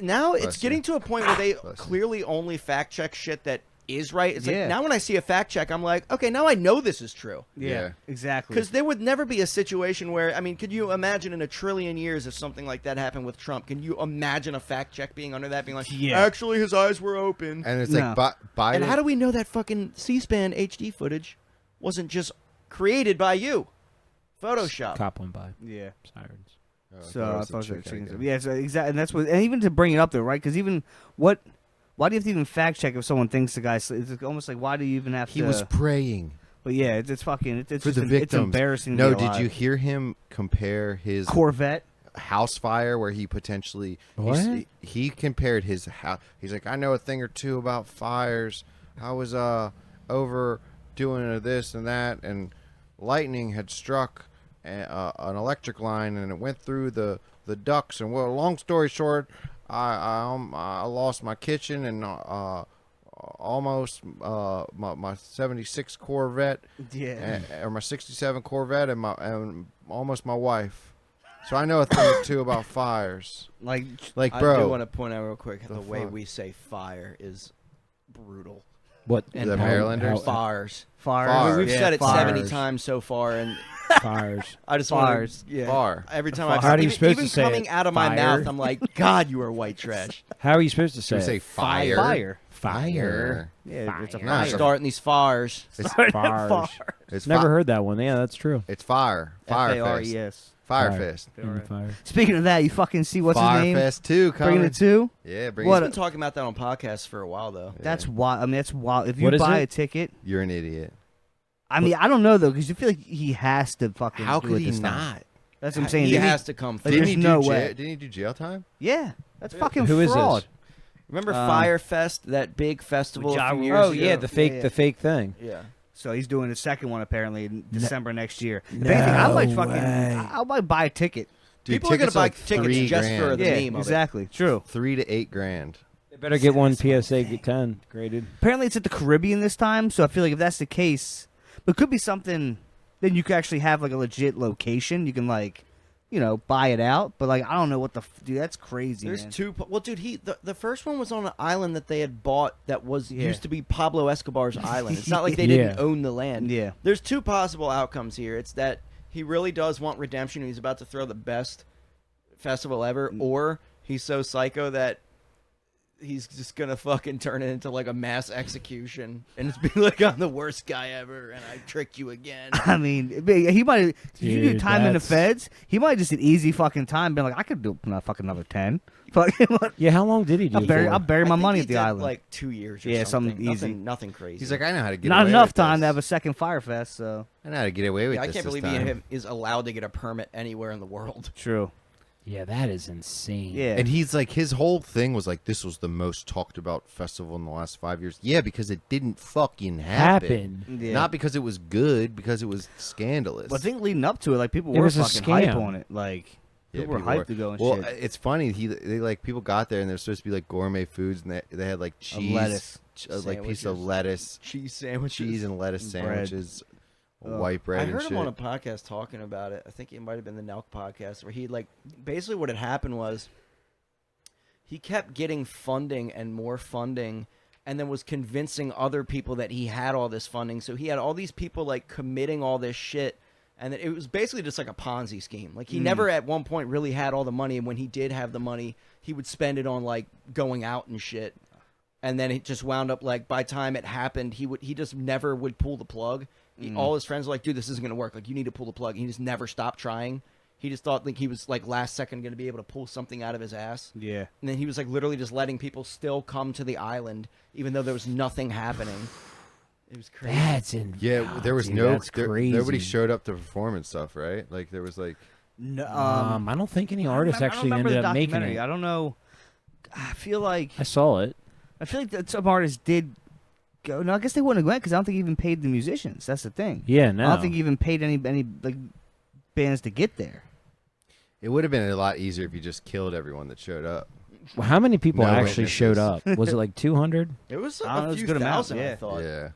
[SPEAKER 6] now it's getting to a point where they clearly only fact check shit that is right. It's like, now when I see a fact check, I'm like, okay, now I know this is true.
[SPEAKER 4] Yeah, exactly.
[SPEAKER 6] Because there would never be a situation where, I mean, could you imagine in a trillion years if something like that happened with Trump? Can you imagine a fact check being under that, being like, actually his eyes were open?
[SPEAKER 3] And it's like Biden.
[SPEAKER 6] And how do we know that fucking C-SPAN HD footage wasn't just created by you? Photoshop.
[SPEAKER 5] Cop went by.
[SPEAKER 4] Yeah.
[SPEAKER 5] Sirens.
[SPEAKER 4] So I thought so exactly, and that's what, and even to bring it up there, right? Because even why do you have to even fact check if someone thinks the guy's? It's almost like, why do you even have to?
[SPEAKER 3] He was praying.
[SPEAKER 4] But yeah, it's fucking. It's
[SPEAKER 3] for
[SPEAKER 4] just
[SPEAKER 3] the victims.
[SPEAKER 4] It's embarrassing.
[SPEAKER 3] No,
[SPEAKER 4] to be
[SPEAKER 3] did
[SPEAKER 4] alive.
[SPEAKER 3] you hear him compare his
[SPEAKER 4] Corvette
[SPEAKER 3] house fire where he potentially he compared his house? He's like, I know a thing or two about fires. I was over doing this and that, and lightning had struck an electric line, and it went through the ducts. And well, long story short, I lost my kitchen and almost my 76 Corvette, or my 67 Corvette, and almost my wife. So I know a thing or two about fires. Like bro.
[SPEAKER 6] I do want to point out real quick the way we say fire is brutal.
[SPEAKER 5] What?
[SPEAKER 6] And
[SPEAKER 3] the Marylanders?
[SPEAKER 6] Fires. We've
[SPEAKER 3] Yeah,
[SPEAKER 6] said it
[SPEAKER 3] fires.
[SPEAKER 6] 70 times so far, and
[SPEAKER 5] Fires.
[SPEAKER 6] I just
[SPEAKER 4] Fires.
[SPEAKER 6] want to,
[SPEAKER 3] Far.
[SPEAKER 6] every time
[SPEAKER 5] How are you
[SPEAKER 6] even,
[SPEAKER 5] supposed
[SPEAKER 6] even
[SPEAKER 5] to say
[SPEAKER 6] coming
[SPEAKER 5] it?
[SPEAKER 6] out of my
[SPEAKER 5] Fire?
[SPEAKER 6] mouth, I'm like, God, you are white trash.
[SPEAKER 5] How are you supposed to say
[SPEAKER 3] Should we
[SPEAKER 5] it?
[SPEAKER 3] say fire?
[SPEAKER 5] Fire.
[SPEAKER 4] Yeah, it's a
[SPEAKER 3] Nah,
[SPEAKER 4] fire.
[SPEAKER 6] Starting these fires.
[SPEAKER 3] It's,
[SPEAKER 5] Fires.
[SPEAKER 3] it's
[SPEAKER 5] Never heard that one. Yeah, that's true.
[SPEAKER 3] It's fire. Fire Fest.
[SPEAKER 4] F-A-R-E-S.
[SPEAKER 3] Fire
[SPEAKER 5] Fire.
[SPEAKER 3] Fest.
[SPEAKER 5] Fire.
[SPEAKER 4] Speaking of that, you fucking see what's
[SPEAKER 3] Fire
[SPEAKER 4] his name?
[SPEAKER 3] Fest 2 coming.
[SPEAKER 4] Bringing it to?
[SPEAKER 3] Yeah, bring
[SPEAKER 6] We've
[SPEAKER 3] it.
[SPEAKER 6] been talking about that on podcasts for a while, though.
[SPEAKER 4] That's wild. I mean, that's wild. If you
[SPEAKER 5] What is
[SPEAKER 4] buy
[SPEAKER 5] it?
[SPEAKER 4] a ticket,
[SPEAKER 3] You're an idiot.
[SPEAKER 4] I mean, I don't know though, because you feel like he has to fucking.
[SPEAKER 3] How
[SPEAKER 4] do
[SPEAKER 3] could
[SPEAKER 4] it
[SPEAKER 3] he
[SPEAKER 4] this time.
[SPEAKER 3] not?
[SPEAKER 4] That's what I'm saying.
[SPEAKER 6] He
[SPEAKER 4] Didn't
[SPEAKER 6] has to come.
[SPEAKER 4] Like,
[SPEAKER 6] Through.
[SPEAKER 4] there's no
[SPEAKER 3] do
[SPEAKER 4] way.
[SPEAKER 3] Didn't he do jail time?
[SPEAKER 4] Yeah, that's fucking
[SPEAKER 5] Who is
[SPEAKER 4] fraud.
[SPEAKER 5] this?
[SPEAKER 6] Remember Fire Fest, that big festival
[SPEAKER 4] With
[SPEAKER 6] a few
[SPEAKER 4] Ja
[SPEAKER 6] years
[SPEAKER 4] Rule?
[SPEAKER 5] Oh
[SPEAKER 6] ago?
[SPEAKER 5] yeah, the fake thing.
[SPEAKER 6] Yeah.
[SPEAKER 4] So he's doing the second one apparently in December next year. If
[SPEAKER 5] No
[SPEAKER 4] anything, I might fucking,
[SPEAKER 5] way.
[SPEAKER 4] I might buy a ticket.
[SPEAKER 3] Dude,
[SPEAKER 6] People are gonna
[SPEAKER 3] tickets
[SPEAKER 6] buy
[SPEAKER 3] like
[SPEAKER 6] tickets
[SPEAKER 3] $3
[SPEAKER 6] just for
[SPEAKER 3] grand.
[SPEAKER 6] the
[SPEAKER 4] Yeah,
[SPEAKER 6] meme of it.
[SPEAKER 4] exactly. True.
[SPEAKER 3] $3 to $8 grand.
[SPEAKER 5] They better get one PSA 10 graded.
[SPEAKER 4] Apparently, it's at the Caribbean this time. So I feel like if that's the case, but it could be something. Then you could actually have like a legit location. You can like, buy it out. But like, I don't know what the dude. That's crazy.
[SPEAKER 6] There's
[SPEAKER 4] man.
[SPEAKER 6] two. Well, dude, the first one was on an island that they had bought that was used to be Pablo Escobar's island. It's not like they didn't
[SPEAKER 5] Yeah.
[SPEAKER 6] own the land.
[SPEAKER 4] Yeah.
[SPEAKER 6] There's two possible outcomes here. It's that he really does want redemption and he's about to throw the best festival ever, or he's so psycho that he's just gonna fucking turn it into like a mass execution and it's be like, I'm the worst guy ever and I tricked you again.
[SPEAKER 4] I mean, he might. If you do
[SPEAKER 5] Dude,
[SPEAKER 4] time in the
[SPEAKER 5] that's-
[SPEAKER 4] feds, he might just an easy fucking time. Been like, I could do fucking another 10. Fucking.
[SPEAKER 5] Yeah, how long did he do?
[SPEAKER 4] I'll bury my
[SPEAKER 6] I think
[SPEAKER 4] money
[SPEAKER 6] he
[SPEAKER 4] at the
[SPEAKER 6] did,
[SPEAKER 4] island.
[SPEAKER 6] like 2 years or
[SPEAKER 4] Yeah,
[SPEAKER 6] something.
[SPEAKER 4] something easy.
[SPEAKER 6] Nothing crazy.
[SPEAKER 3] He's like, I know how to get
[SPEAKER 4] Not
[SPEAKER 3] away
[SPEAKER 4] enough
[SPEAKER 3] with
[SPEAKER 4] time
[SPEAKER 3] this.
[SPEAKER 4] to have a second Firefest. So
[SPEAKER 3] I know how to get away with
[SPEAKER 6] Yeah, I
[SPEAKER 3] this
[SPEAKER 6] can't
[SPEAKER 3] this
[SPEAKER 6] believe
[SPEAKER 3] time.
[SPEAKER 6] he is allowed to get a permit anywhere in the world.
[SPEAKER 4] true.
[SPEAKER 5] Yeah, that is insane.
[SPEAKER 4] Yeah.
[SPEAKER 3] And he's like, his whole thing was like, this was the most talked about festival in the last 5 years. Yeah, because it didn't fucking happen.
[SPEAKER 4] Yeah.
[SPEAKER 3] Not because it was good, because it was scandalous.
[SPEAKER 4] But I think leading up to it, like people
[SPEAKER 5] It
[SPEAKER 4] were
[SPEAKER 5] was a
[SPEAKER 4] fucking hype
[SPEAKER 5] scam.
[SPEAKER 4] on it. Like
[SPEAKER 3] Yeah,
[SPEAKER 4] people were
[SPEAKER 3] people
[SPEAKER 4] hyped
[SPEAKER 3] were.
[SPEAKER 4] to go and
[SPEAKER 3] Well,
[SPEAKER 4] shit.
[SPEAKER 3] it's funny. They like people got there and they're supposed to be like gourmet foods, and they had like cheese,
[SPEAKER 4] lettuce.
[SPEAKER 3] like piece of
[SPEAKER 6] Sandwiches.
[SPEAKER 3] lettuce,
[SPEAKER 6] Cheese sandwiches.
[SPEAKER 3] cheese and lettuce
[SPEAKER 4] Bread.
[SPEAKER 3] sandwiches,
[SPEAKER 4] Ugh.
[SPEAKER 3] white bread
[SPEAKER 6] I
[SPEAKER 3] and
[SPEAKER 6] heard
[SPEAKER 3] shit.
[SPEAKER 6] him on a podcast talking about it. I think it might have been the Nelk podcast where he like basically what had happened was he kept getting funding and more funding and then was convincing other people that he had all this funding. So he had all these people like committing all this shit and it was basically just like a Ponzi scheme. Like he never at one point really had all the money, and when he did have the money, he would spend it on like going out and shit. And then it just wound up like by the time it happened, he just never would pull the plug. All his friends were like, dude, this isn't gonna work. Like, you need to pull the plug. And he just never stopped trying. He just thought like he was like last second gonna be able to pull something out of his ass.
[SPEAKER 4] Yeah.
[SPEAKER 6] And then he was like literally just letting people still come to the island even though there was nothing happening. It was crazy.
[SPEAKER 5] That's in.
[SPEAKER 3] Yeah, there was
[SPEAKER 5] dude,
[SPEAKER 3] no
[SPEAKER 5] that's crazy.
[SPEAKER 3] nobody showed up to perform and stuff, right? Like there was like
[SPEAKER 4] No,
[SPEAKER 5] I don't think any artists
[SPEAKER 4] I don't
[SPEAKER 5] actually
[SPEAKER 4] remember
[SPEAKER 5] ended
[SPEAKER 4] the
[SPEAKER 5] up making
[SPEAKER 4] documentary.
[SPEAKER 5] it.
[SPEAKER 4] I don't know. I feel like
[SPEAKER 5] I saw it.
[SPEAKER 4] that some artists did go. No, I guess they wouldn't have went because I don't think he even paid the musicians. That's the thing.
[SPEAKER 5] Yeah, no.
[SPEAKER 4] I don't think he even paid any like bands to get there.
[SPEAKER 3] It would have been a lot easier if you just killed everyone that showed up.
[SPEAKER 5] Well, how many people
[SPEAKER 3] No
[SPEAKER 5] actually
[SPEAKER 3] witnesses.
[SPEAKER 5] showed up? Was it like 200?
[SPEAKER 6] It was
[SPEAKER 4] I don't know,
[SPEAKER 6] a
[SPEAKER 4] it was
[SPEAKER 6] few
[SPEAKER 4] a good amount,
[SPEAKER 6] thousand, I
[SPEAKER 4] yeah.
[SPEAKER 6] thought.
[SPEAKER 3] Yeah.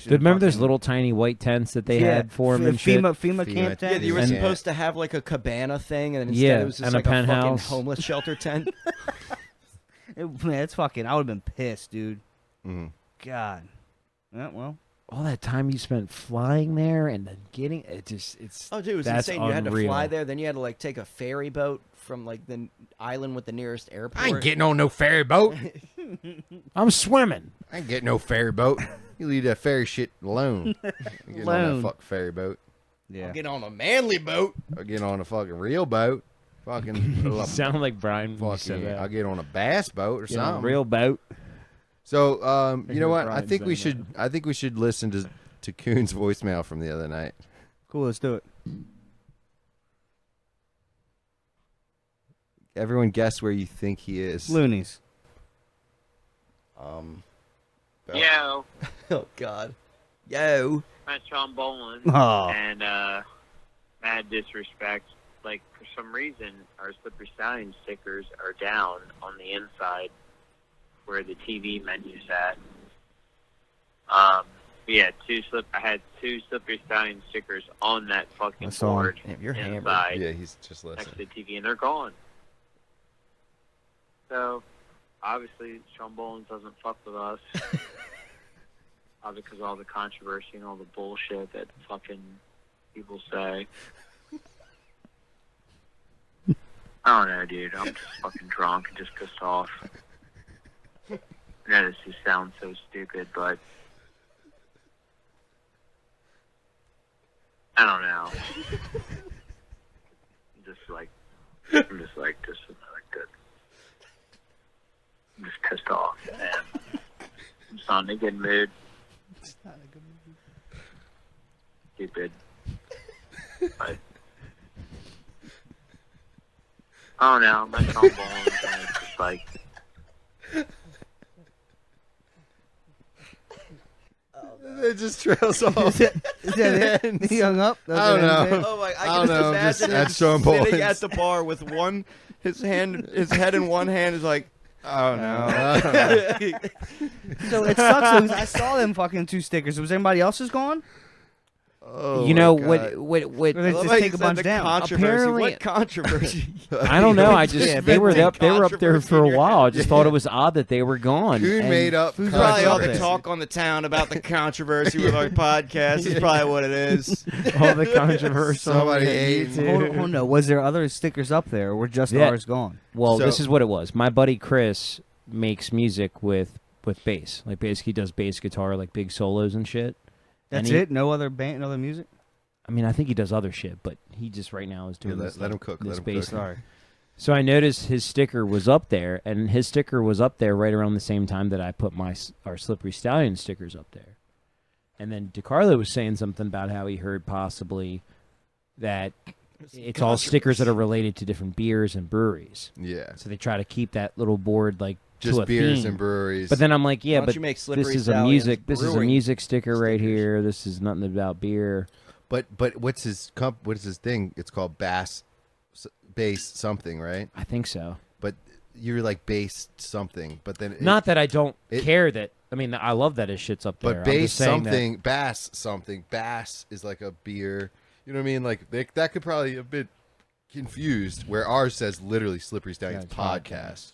[SPEAKER 5] Remember those little tiny white tents that they had for him
[SPEAKER 4] the
[SPEAKER 5] and shit?
[SPEAKER 4] FEMA camp
[SPEAKER 6] Yeah,
[SPEAKER 4] tent.
[SPEAKER 6] you were
[SPEAKER 5] And-
[SPEAKER 6] supposed to have like a cabana thing, and instead
[SPEAKER 5] Yeah,
[SPEAKER 6] it was just
[SPEAKER 5] and a
[SPEAKER 6] like a fucking
[SPEAKER 5] penthouse.
[SPEAKER 6] homeless shelter tent.
[SPEAKER 4] Man, it's fucking. I would have been pissed, dude.
[SPEAKER 3] Mhm.
[SPEAKER 4] God. Yeah, well.
[SPEAKER 5] All that time you spent flying there and then getting it it's
[SPEAKER 6] Oh, dude, it was
[SPEAKER 5] that's
[SPEAKER 6] insane. You had to
[SPEAKER 5] unreal.
[SPEAKER 6] fly there, then you had to like take a ferry boat from like the island with the nearest airport.
[SPEAKER 3] I ain't getting on no ferry boat.
[SPEAKER 5] I'm swimming.
[SPEAKER 3] I ain't getting no ferry boat. You leave that ferry shit alone. I'm getting on
[SPEAKER 4] Alone.
[SPEAKER 3] that fuck ferry boat.
[SPEAKER 4] Yeah.
[SPEAKER 6] I'll get on a manly boat.
[SPEAKER 3] I'll get on a fucking real boat. Fucking,
[SPEAKER 5] Sound like Brian when you said
[SPEAKER 3] fucking
[SPEAKER 5] that.
[SPEAKER 3] I'll get on a bass boat or
[SPEAKER 5] Get on a
[SPEAKER 3] something.
[SPEAKER 5] real boat.
[SPEAKER 3] So, you know what? I
[SPEAKER 5] Brian
[SPEAKER 3] think we
[SPEAKER 5] saying
[SPEAKER 3] should. I think we should listen to Coon's voicemail from the other night.
[SPEAKER 4] Cool, let's do it.
[SPEAKER 3] Everyone, guess where you think he is.
[SPEAKER 4] Loonies.
[SPEAKER 1] Yo,
[SPEAKER 6] Oh God. Yo.
[SPEAKER 1] I'm Sean Boland.
[SPEAKER 4] Oh.
[SPEAKER 1] And mad disrespect. Like, for some reason, our Slippery Stallion stickers are down on the inside where the TV menu's at. Yeah, I had two Slippery Stallion stickers on that fucking
[SPEAKER 4] I saw 'em.
[SPEAKER 1] board
[SPEAKER 6] Damn, you're hammered.
[SPEAKER 1] inside
[SPEAKER 3] Yeah, he's just
[SPEAKER 1] next
[SPEAKER 3] listening.
[SPEAKER 1] to the TV, and they're gone. So, obviously, Sean Boland doesn't fuck with us. Because of all the controversy and all the bullshit that fucking people say. I don't know, dude. I'm just fucking drunk and just pissed off. I know this just sounds so stupid, but I don't know. I'm just like good. I'm just pissed off, and I'm just not in a good mood. Stupid. But I don't know. My trombone and it's just like
[SPEAKER 3] It just trails off.
[SPEAKER 4] Is that it? He hung up?
[SPEAKER 3] I don't know.
[SPEAKER 6] Oh my!
[SPEAKER 3] I
[SPEAKER 6] I
[SPEAKER 3] don't
[SPEAKER 6] can
[SPEAKER 3] know,
[SPEAKER 6] just
[SPEAKER 3] just
[SPEAKER 6] imagine
[SPEAKER 3] at
[SPEAKER 6] him
[SPEAKER 3] Sean
[SPEAKER 6] sitting
[SPEAKER 3] Boland's.
[SPEAKER 6] at the bar with his head in one hand is like, oh no.
[SPEAKER 4] So it sucks. I saw them fucking two stickers. Was anybody else's gone?
[SPEAKER 3] Oh,
[SPEAKER 5] You know
[SPEAKER 3] my God.
[SPEAKER 5] what
[SPEAKER 4] Or they
[SPEAKER 6] I love
[SPEAKER 4] just
[SPEAKER 6] how you
[SPEAKER 4] take a
[SPEAKER 6] said
[SPEAKER 4] bunch
[SPEAKER 6] the
[SPEAKER 4] down.
[SPEAKER 6] Controversy.
[SPEAKER 5] Apparently-
[SPEAKER 6] What controversy?
[SPEAKER 5] I don't know. I just
[SPEAKER 4] Yeah,
[SPEAKER 5] they were
[SPEAKER 6] big
[SPEAKER 5] up there for a
[SPEAKER 6] controversy in
[SPEAKER 5] while.
[SPEAKER 6] your
[SPEAKER 5] I just thought it was odd that they were gone.
[SPEAKER 3] Coon
[SPEAKER 5] And
[SPEAKER 3] made up.
[SPEAKER 6] Probably all the
[SPEAKER 3] controversy.
[SPEAKER 6] talk on the town about the controversy with our podcast is probably what it is.
[SPEAKER 5] all the controversy.
[SPEAKER 3] Somebody ate.
[SPEAKER 4] Hold no. Was there other stickers up there, or were just
[SPEAKER 5] Yeah.
[SPEAKER 4] ours gone?
[SPEAKER 5] Well,
[SPEAKER 3] So-
[SPEAKER 5] this is what it was. My buddy Chris makes music with bass. Like basically does bass guitar, like big solos and shit.
[SPEAKER 4] That's
[SPEAKER 5] And he-
[SPEAKER 4] it. No other band, no other music.
[SPEAKER 5] I mean, I think he does other shit, but he just right now is doing
[SPEAKER 3] Yeah,
[SPEAKER 5] this,
[SPEAKER 3] let him
[SPEAKER 5] like,
[SPEAKER 3] cook,
[SPEAKER 5] this
[SPEAKER 3] let him
[SPEAKER 5] bass
[SPEAKER 3] cook.
[SPEAKER 5] thing. So I noticed his sticker was up there, and his sticker was up there right around the same time that I put our Slippery Stallion stickers up there. And then DeCarlo was saying something about how he heard possibly that it's all stickers that are related to different beers and breweries.
[SPEAKER 3] Yeah,
[SPEAKER 5] So they try to keep that little board like
[SPEAKER 3] just
[SPEAKER 5] to a
[SPEAKER 3] beers
[SPEAKER 5] theme.
[SPEAKER 3] and breweries.
[SPEAKER 5] But then I'm like, yeah,
[SPEAKER 6] Why don't
[SPEAKER 5] but
[SPEAKER 6] you make Slippery
[SPEAKER 5] this is a
[SPEAKER 6] Stallions
[SPEAKER 5] music
[SPEAKER 6] brewing
[SPEAKER 5] sticker right
[SPEAKER 6] stickers?
[SPEAKER 5] here. This is nothing about beer.
[SPEAKER 3] but what's his thing? It's called bass something, right?
[SPEAKER 5] I think so.
[SPEAKER 3] But you're like bass something. But then
[SPEAKER 5] Not that I don't
[SPEAKER 3] it-
[SPEAKER 5] care that. I mean, I love that his shit's up there.
[SPEAKER 3] But
[SPEAKER 5] I'm
[SPEAKER 3] bass
[SPEAKER 5] just saying that-
[SPEAKER 3] something, bass something. Bass is like a beer. You know what I mean? Like that could probably a bit confused. Where ours says literally Slippery Stallions
[SPEAKER 5] Yeah,
[SPEAKER 3] podcast.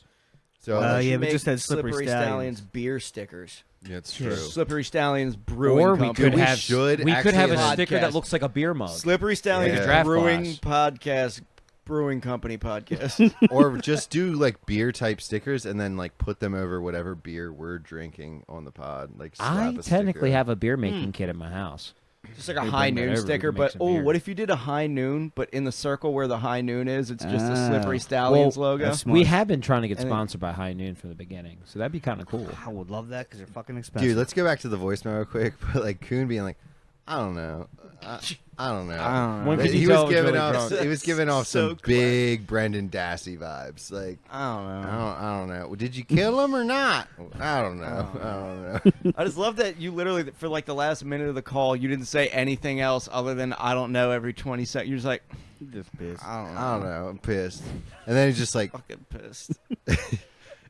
[SPEAKER 3] So
[SPEAKER 4] Oh,
[SPEAKER 6] Unless
[SPEAKER 4] yeah,
[SPEAKER 6] you
[SPEAKER 4] but
[SPEAKER 6] make
[SPEAKER 4] just said Slippery
[SPEAKER 6] Stallions
[SPEAKER 4] Stallions.
[SPEAKER 6] beer stickers.
[SPEAKER 3] yeah, it's true.
[SPEAKER 6] Slippery Stallions brewing
[SPEAKER 5] Or we
[SPEAKER 6] company.
[SPEAKER 5] could
[SPEAKER 3] We
[SPEAKER 5] have
[SPEAKER 3] should
[SPEAKER 5] we could have a
[SPEAKER 3] actually
[SPEAKER 5] sticker
[SPEAKER 6] podcast.
[SPEAKER 5] that looks like a beer mug.
[SPEAKER 6] Slippery Stallions
[SPEAKER 3] Yeah.
[SPEAKER 5] Draft
[SPEAKER 6] brewing
[SPEAKER 5] glass.
[SPEAKER 6] podcast, brewing company podcast.
[SPEAKER 3] Or just do like beer type stickers and then like put them over whatever beer we're drinking on the pod. Like slap
[SPEAKER 5] I
[SPEAKER 3] a
[SPEAKER 5] technically
[SPEAKER 3] sticker.
[SPEAKER 5] have a beer making kit at my house.
[SPEAKER 6] Just like a
[SPEAKER 5] We
[SPEAKER 6] high
[SPEAKER 5] bring that
[SPEAKER 6] noon
[SPEAKER 5] over, we
[SPEAKER 6] sticker,
[SPEAKER 5] can make
[SPEAKER 6] but
[SPEAKER 5] some
[SPEAKER 6] oh,
[SPEAKER 5] beer.
[SPEAKER 6] what if you did a high noon, but in the circle where the high noon is, it's just a
[SPEAKER 4] Ah.
[SPEAKER 6] Slippery Stallions logo?
[SPEAKER 4] that's smart.
[SPEAKER 5] We have been trying to get
[SPEAKER 6] And then-
[SPEAKER 5] sponsored by High Noon from the beginning, so that'd be kind of cool.
[SPEAKER 4] I would love that because they're fucking expensive.
[SPEAKER 3] Dude, let's go back to the voicemail real quick. But like Coon being like, I don't know. I don't know.
[SPEAKER 5] When could
[SPEAKER 3] He
[SPEAKER 5] you
[SPEAKER 3] was
[SPEAKER 5] tell it was
[SPEAKER 3] giving
[SPEAKER 5] really
[SPEAKER 3] off.
[SPEAKER 5] drunk?
[SPEAKER 3] He was giving off
[SPEAKER 6] So
[SPEAKER 3] some big Brendan Dassey vibes. Like
[SPEAKER 6] I don't know.
[SPEAKER 3] I don't know. Did you kill him or not? I don't know. I don't know.
[SPEAKER 6] I just love that you literally, for like the last minute of the call, you didn't say anything else other than I don't know every 20 seconds. You're just like,
[SPEAKER 4] Just pissed.
[SPEAKER 6] I don't know.
[SPEAKER 3] I don't know. I'm pissed. And then he's just like,
[SPEAKER 6] Fucking pissed.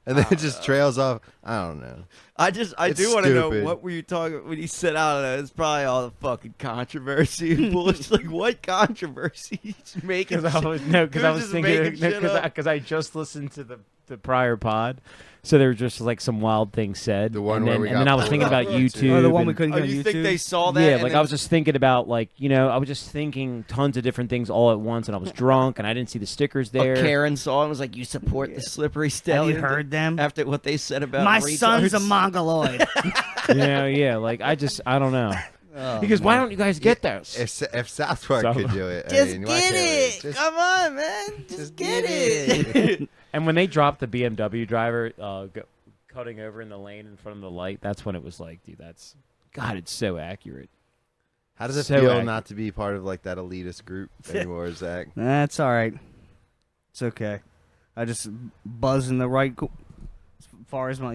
[SPEAKER 3] and then it just trails off. I don't know.
[SPEAKER 6] I
[SPEAKER 3] It's
[SPEAKER 6] do want to know
[SPEAKER 3] stupid.
[SPEAKER 6] what were you talking when you said I don't know. It's probably all the fucking controversy and bullshit. Like what controversy he's making?
[SPEAKER 5] Because I was
[SPEAKER 6] Just
[SPEAKER 5] thinking
[SPEAKER 6] making shit up.
[SPEAKER 5] because I just listened to the prior pod, so there were just like some wild things said.
[SPEAKER 3] The one
[SPEAKER 5] and
[SPEAKER 3] where
[SPEAKER 5] then,
[SPEAKER 3] we
[SPEAKER 5] and
[SPEAKER 3] got
[SPEAKER 5] then I was
[SPEAKER 3] pulled
[SPEAKER 5] thinking
[SPEAKER 3] up
[SPEAKER 5] about
[SPEAKER 3] on, too.
[SPEAKER 5] YouTube.
[SPEAKER 4] Oh, the one we
[SPEAKER 5] and-
[SPEAKER 4] couldn't
[SPEAKER 6] Oh,
[SPEAKER 4] get on
[SPEAKER 6] you
[SPEAKER 4] YouTube.
[SPEAKER 6] think they saw that?
[SPEAKER 5] Yeah,
[SPEAKER 6] and
[SPEAKER 5] like
[SPEAKER 6] then-
[SPEAKER 5] I was just thinking about like I was just thinking tons of different things all at once, and I was drunk and I didn't see the stickers there.
[SPEAKER 6] Karen saw and was like, "You support the slippery
[SPEAKER 4] Have
[SPEAKER 6] stallion?"
[SPEAKER 4] you heard them?
[SPEAKER 6] after what they said about
[SPEAKER 4] My
[SPEAKER 6] retards?
[SPEAKER 4] son's a mongoloid.
[SPEAKER 5] Yeah, like I don't know.
[SPEAKER 4] Oh,
[SPEAKER 5] Because why don't you guys get those?
[SPEAKER 3] If South Park
[SPEAKER 5] So-
[SPEAKER 3] could do it, I
[SPEAKER 6] Just
[SPEAKER 3] mean, why
[SPEAKER 6] get
[SPEAKER 3] can't we?
[SPEAKER 6] it.
[SPEAKER 3] Just-
[SPEAKER 6] Come on, man. Just get it.
[SPEAKER 5] And when they dropped the BMW driver cutting over in the lane in front of the light, that's when it was like, dude, God, it's so accurate.
[SPEAKER 3] How does it
[SPEAKER 5] So
[SPEAKER 3] feel
[SPEAKER 5] accurate.
[SPEAKER 3] not to be part of like that elitist group anymore, Zach?
[SPEAKER 4] That's all right. It's okay. I just buzz in the right as far as my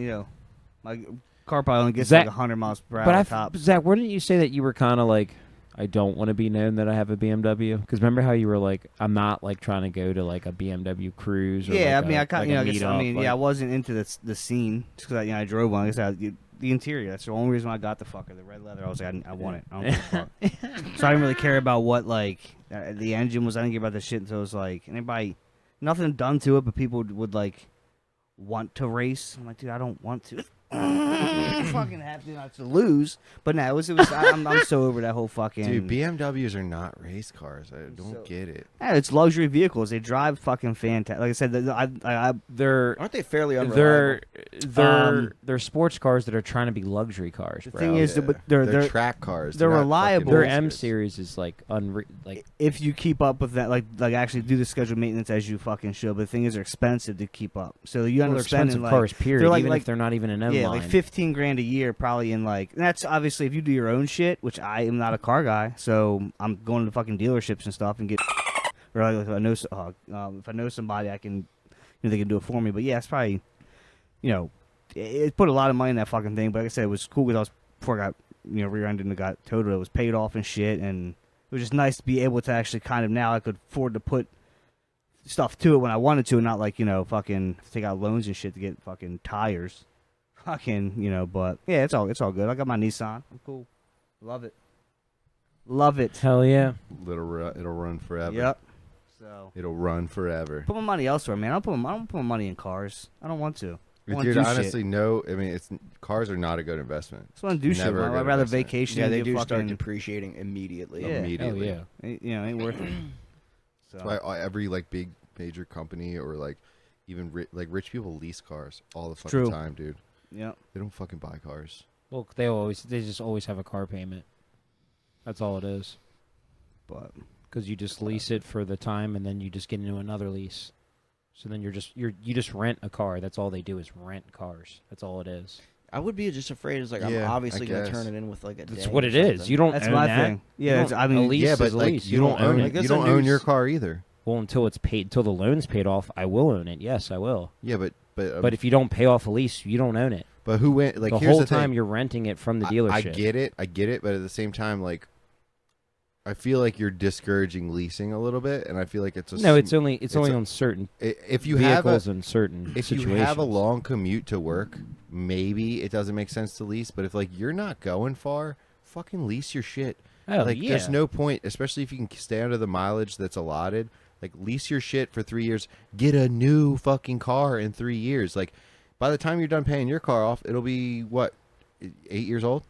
[SPEAKER 4] my car probably only gets
[SPEAKER 5] Zach-
[SPEAKER 4] like 100 miles per hour
[SPEAKER 5] But
[SPEAKER 4] tops.
[SPEAKER 5] Zach, wouldn't you say that you were kind of like, I don't want to be known that I have a BMW? Because remember how you were like, I'm not like trying to go to like a BMW cruise. Or
[SPEAKER 4] Yeah,
[SPEAKER 5] like
[SPEAKER 4] I mean,
[SPEAKER 5] a,
[SPEAKER 4] I kind
[SPEAKER 5] like a
[SPEAKER 4] I guess, I
[SPEAKER 5] meet-up,
[SPEAKER 4] mean,
[SPEAKER 5] like-
[SPEAKER 4] I wasn't into the scene just because I drove one. I guess the interior. That's the only reason I got the fucker, the red leather. I was like, I want it. I don't give a fuck. So I didn't really care about what like the engine was. I didn't care about the shit until it was like anybody, nothing done to it, but people would like want to race. I'm like, dude, I don't want to. Fucking have to not to lose, but no, it was. I'm so over that whole fucking.
[SPEAKER 3] Dude, BMWs are not race cars. I don't
[SPEAKER 4] So-
[SPEAKER 3] get it.
[SPEAKER 4] Yeah, it's luxury vehicles. They drive fucking fantastic. Like I said,
[SPEAKER 5] they're
[SPEAKER 6] Aren't they fairly unreliable?
[SPEAKER 5] they're sports cars that are trying to be luxury cars.
[SPEAKER 4] the
[SPEAKER 5] Bro.
[SPEAKER 4] thing is,
[SPEAKER 3] Yeah.
[SPEAKER 4] but they're
[SPEAKER 3] track cars.
[SPEAKER 4] they're
[SPEAKER 3] not
[SPEAKER 4] reliable.
[SPEAKER 3] fucking
[SPEAKER 5] their
[SPEAKER 3] race
[SPEAKER 5] M
[SPEAKER 3] cars.
[SPEAKER 5] series is like
[SPEAKER 4] if you keep up with that, like actually do the scheduled maintenance as you fucking should. But the thing is, they're expensive to keep up. So you end
[SPEAKER 5] they're
[SPEAKER 4] up spending
[SPEAKER 5] expensive
[SPEAKER 4] like
[SPEAKER 5] cars. Period.
[SPEAKER 4] they're like-
[SPEAKER 5] even
[SPEAKER 4] like-
[SPEAKER 5] if they're not even an M
[SPEAKER 4] yeah,
[SPEAKER 5] line.
[SPEAKER 4] like $15,000 a year, probably in like. And that's obviously if you do your own shit, which I am not a car guy, so I'm going to fucking dealerships and stuff and get. Or like if I know if I know somebody, I can, they can do it for me. But yeah, it's probably, it put a lot of money in that fucking thing. But like I said, it was cool because I was before I got rear-ended and got totaled. It was paid off and shit, and it was just nice to be able to actually kind of now I could afford to put stuff to it when I wanted to, and not like fucking take out loans and shit to get fucking tires, fucking But yeah, it's all good. I got my Nissan. I'm cool. Love it.
[SPEAKER 5] Hell yeah.
[SPEAKER 3] It'll run forever.
[SPEAKER 4] Yep. So
[SPEAKER 3] It'll run forever.
[SPEAKER 4] put my money elsewhere, man. I don't put my money in cars. I don't want to. I wanna
[SPEAKER 3] Dude,
[SPEAKER 4] do
[SPEAKER 3] honestly,
[SPEAKER 4] shit.
[SPEAKER 3] no. I mean, cars are not a good investment.
[SPEAKER 4] I just want to do shit.
[SPEAKER 3] Never a good
[SPEAKER 4] I'd rather
[SPEAKER 3] investment.
[SPEAKER 4] vacation.
[SPEAKER 6] Yeah,
[SPEAKER 4] and
[SPEAKER 6] they
[SPEAKER 4] get
[SPEAKER 6] do start
[SPEAKER 4] fucking,
[SPEAKER 6] depreciating immediately.
[SPEAKER 4] Yeah.
[SPEAKER 3] Immediately.
[SPEAKER 5] Hell yeah.
[SPEAKER 4] ain't worth it. So
[SPEAKER 3] That's why every like big major company or like even rich people lease cars all the fucking
[SPEAKER 4] True.
[SPEAKER 3] time, dude.
[SPEAKER 4] yeah.
[SPEAKER 3] They don't fucking buy cars.
[SPEAKER 5] Well, they just always have a car payment. That's all it is.
[SPEAKER 4] But
[SPEAKER 5] Because you just lease it for the time, and then you just get into another lease. So then you just rent a car. That's all they do is rent cars. That's all it is.
[SPEAKER 6] I would be just afraid. It's like I'm
[SPEAKER 3] Yeah,
[SPEAKER 6] obviously
[SPEAKER 3] I
[SPEAKER 6] gonna
[SPEAKER 3] guess.
[SPEAKER 6] turn it in with like a.
[SPEAKER 5] That's
[SPEAKER 6] day
[SPEAKER 5] what
[SPEAKER 6] or
[SPEAKER 5] it is.
[SPEAKER 6] something.
[SPEAKER 5] You don't
[SPEAKER 4] that's
[SPEAKER 5] own
[SPEAKER 4] my
[SPEAKER 5] that.
[SPEAKER 4] thing. Yeah,
[SPEAKER 5] You
[SPEAKER 4] it's,
[SPEAKER 5] don't-
[SPEAKER 4] I
[SPEAKER 5] a
[SPEAKER 4] mean,
[SPEAKER 5] lease
[SPEAKER 3] yeah,
[SPEAKER 5] is
[SPEAKER 3] but
[SPEAKER 5] a
[SPEAKER 3] like
[SPEAKER 5] lease.
[SPEAKER 3] you don't own
[SPEAKER 6] I
[SPEAKER 3] it.
[SPEAKER 6] guess
[SPEAKER 3] You don't
[SPEAKER 6] I
[SPEAKER 3] own
[SPEAKER 6] knew
[SPEAKER 3] your
[SPEAKER 6] s-
[SPEAKER 3] car either.
[SPEAKER 5] Well, until it's paid, until the loan's paid off, I will own it. Yes, I will.
[SPEAKER 3] Yeah, but
[SPEAKER 5] But if you don't pay off a lease, you don't own it.
[SPEAKER 3] but who went like
[SPEAKER 5] the
[SPEAKER 3] here's
[SPEAKER 5] whole
[SPEAKER 3] the thing.
[SPEAKER 5] time you're renting it from the
[SPEAKER 3] I
[SPEAKER 5] dealership.
[SPEAKER 3] get it, but at the same time, like, I feel like you're discouraging leasing a little bit, and I feel like it's a
[SPEAKER 5] No, it's
[SPEAKER 3] a-
[SPEAKER 5] only on certain
[SPEAKER 3] if you have a
[SPEAKER 5] vehicles and certain
[SPEAKER 3] if
[SPEAKER 5] situations.
[SPEAKER 3] you have a long commute to work, maybe it doesn't make sense to lease. But if like you're not going far, fucking lease your shit.
[SPEAKER 5] Hell
[SPEAKER 3] like
[SPEAKER 5] yeah.
[SPEAKER 3] there's no point, especially if you can stay under the mileage that's allotted. Like lease your shit for 3 years. Get a new fucking car in 3 years. Like by the time you're done paying your car off, it'll be what 8 years old,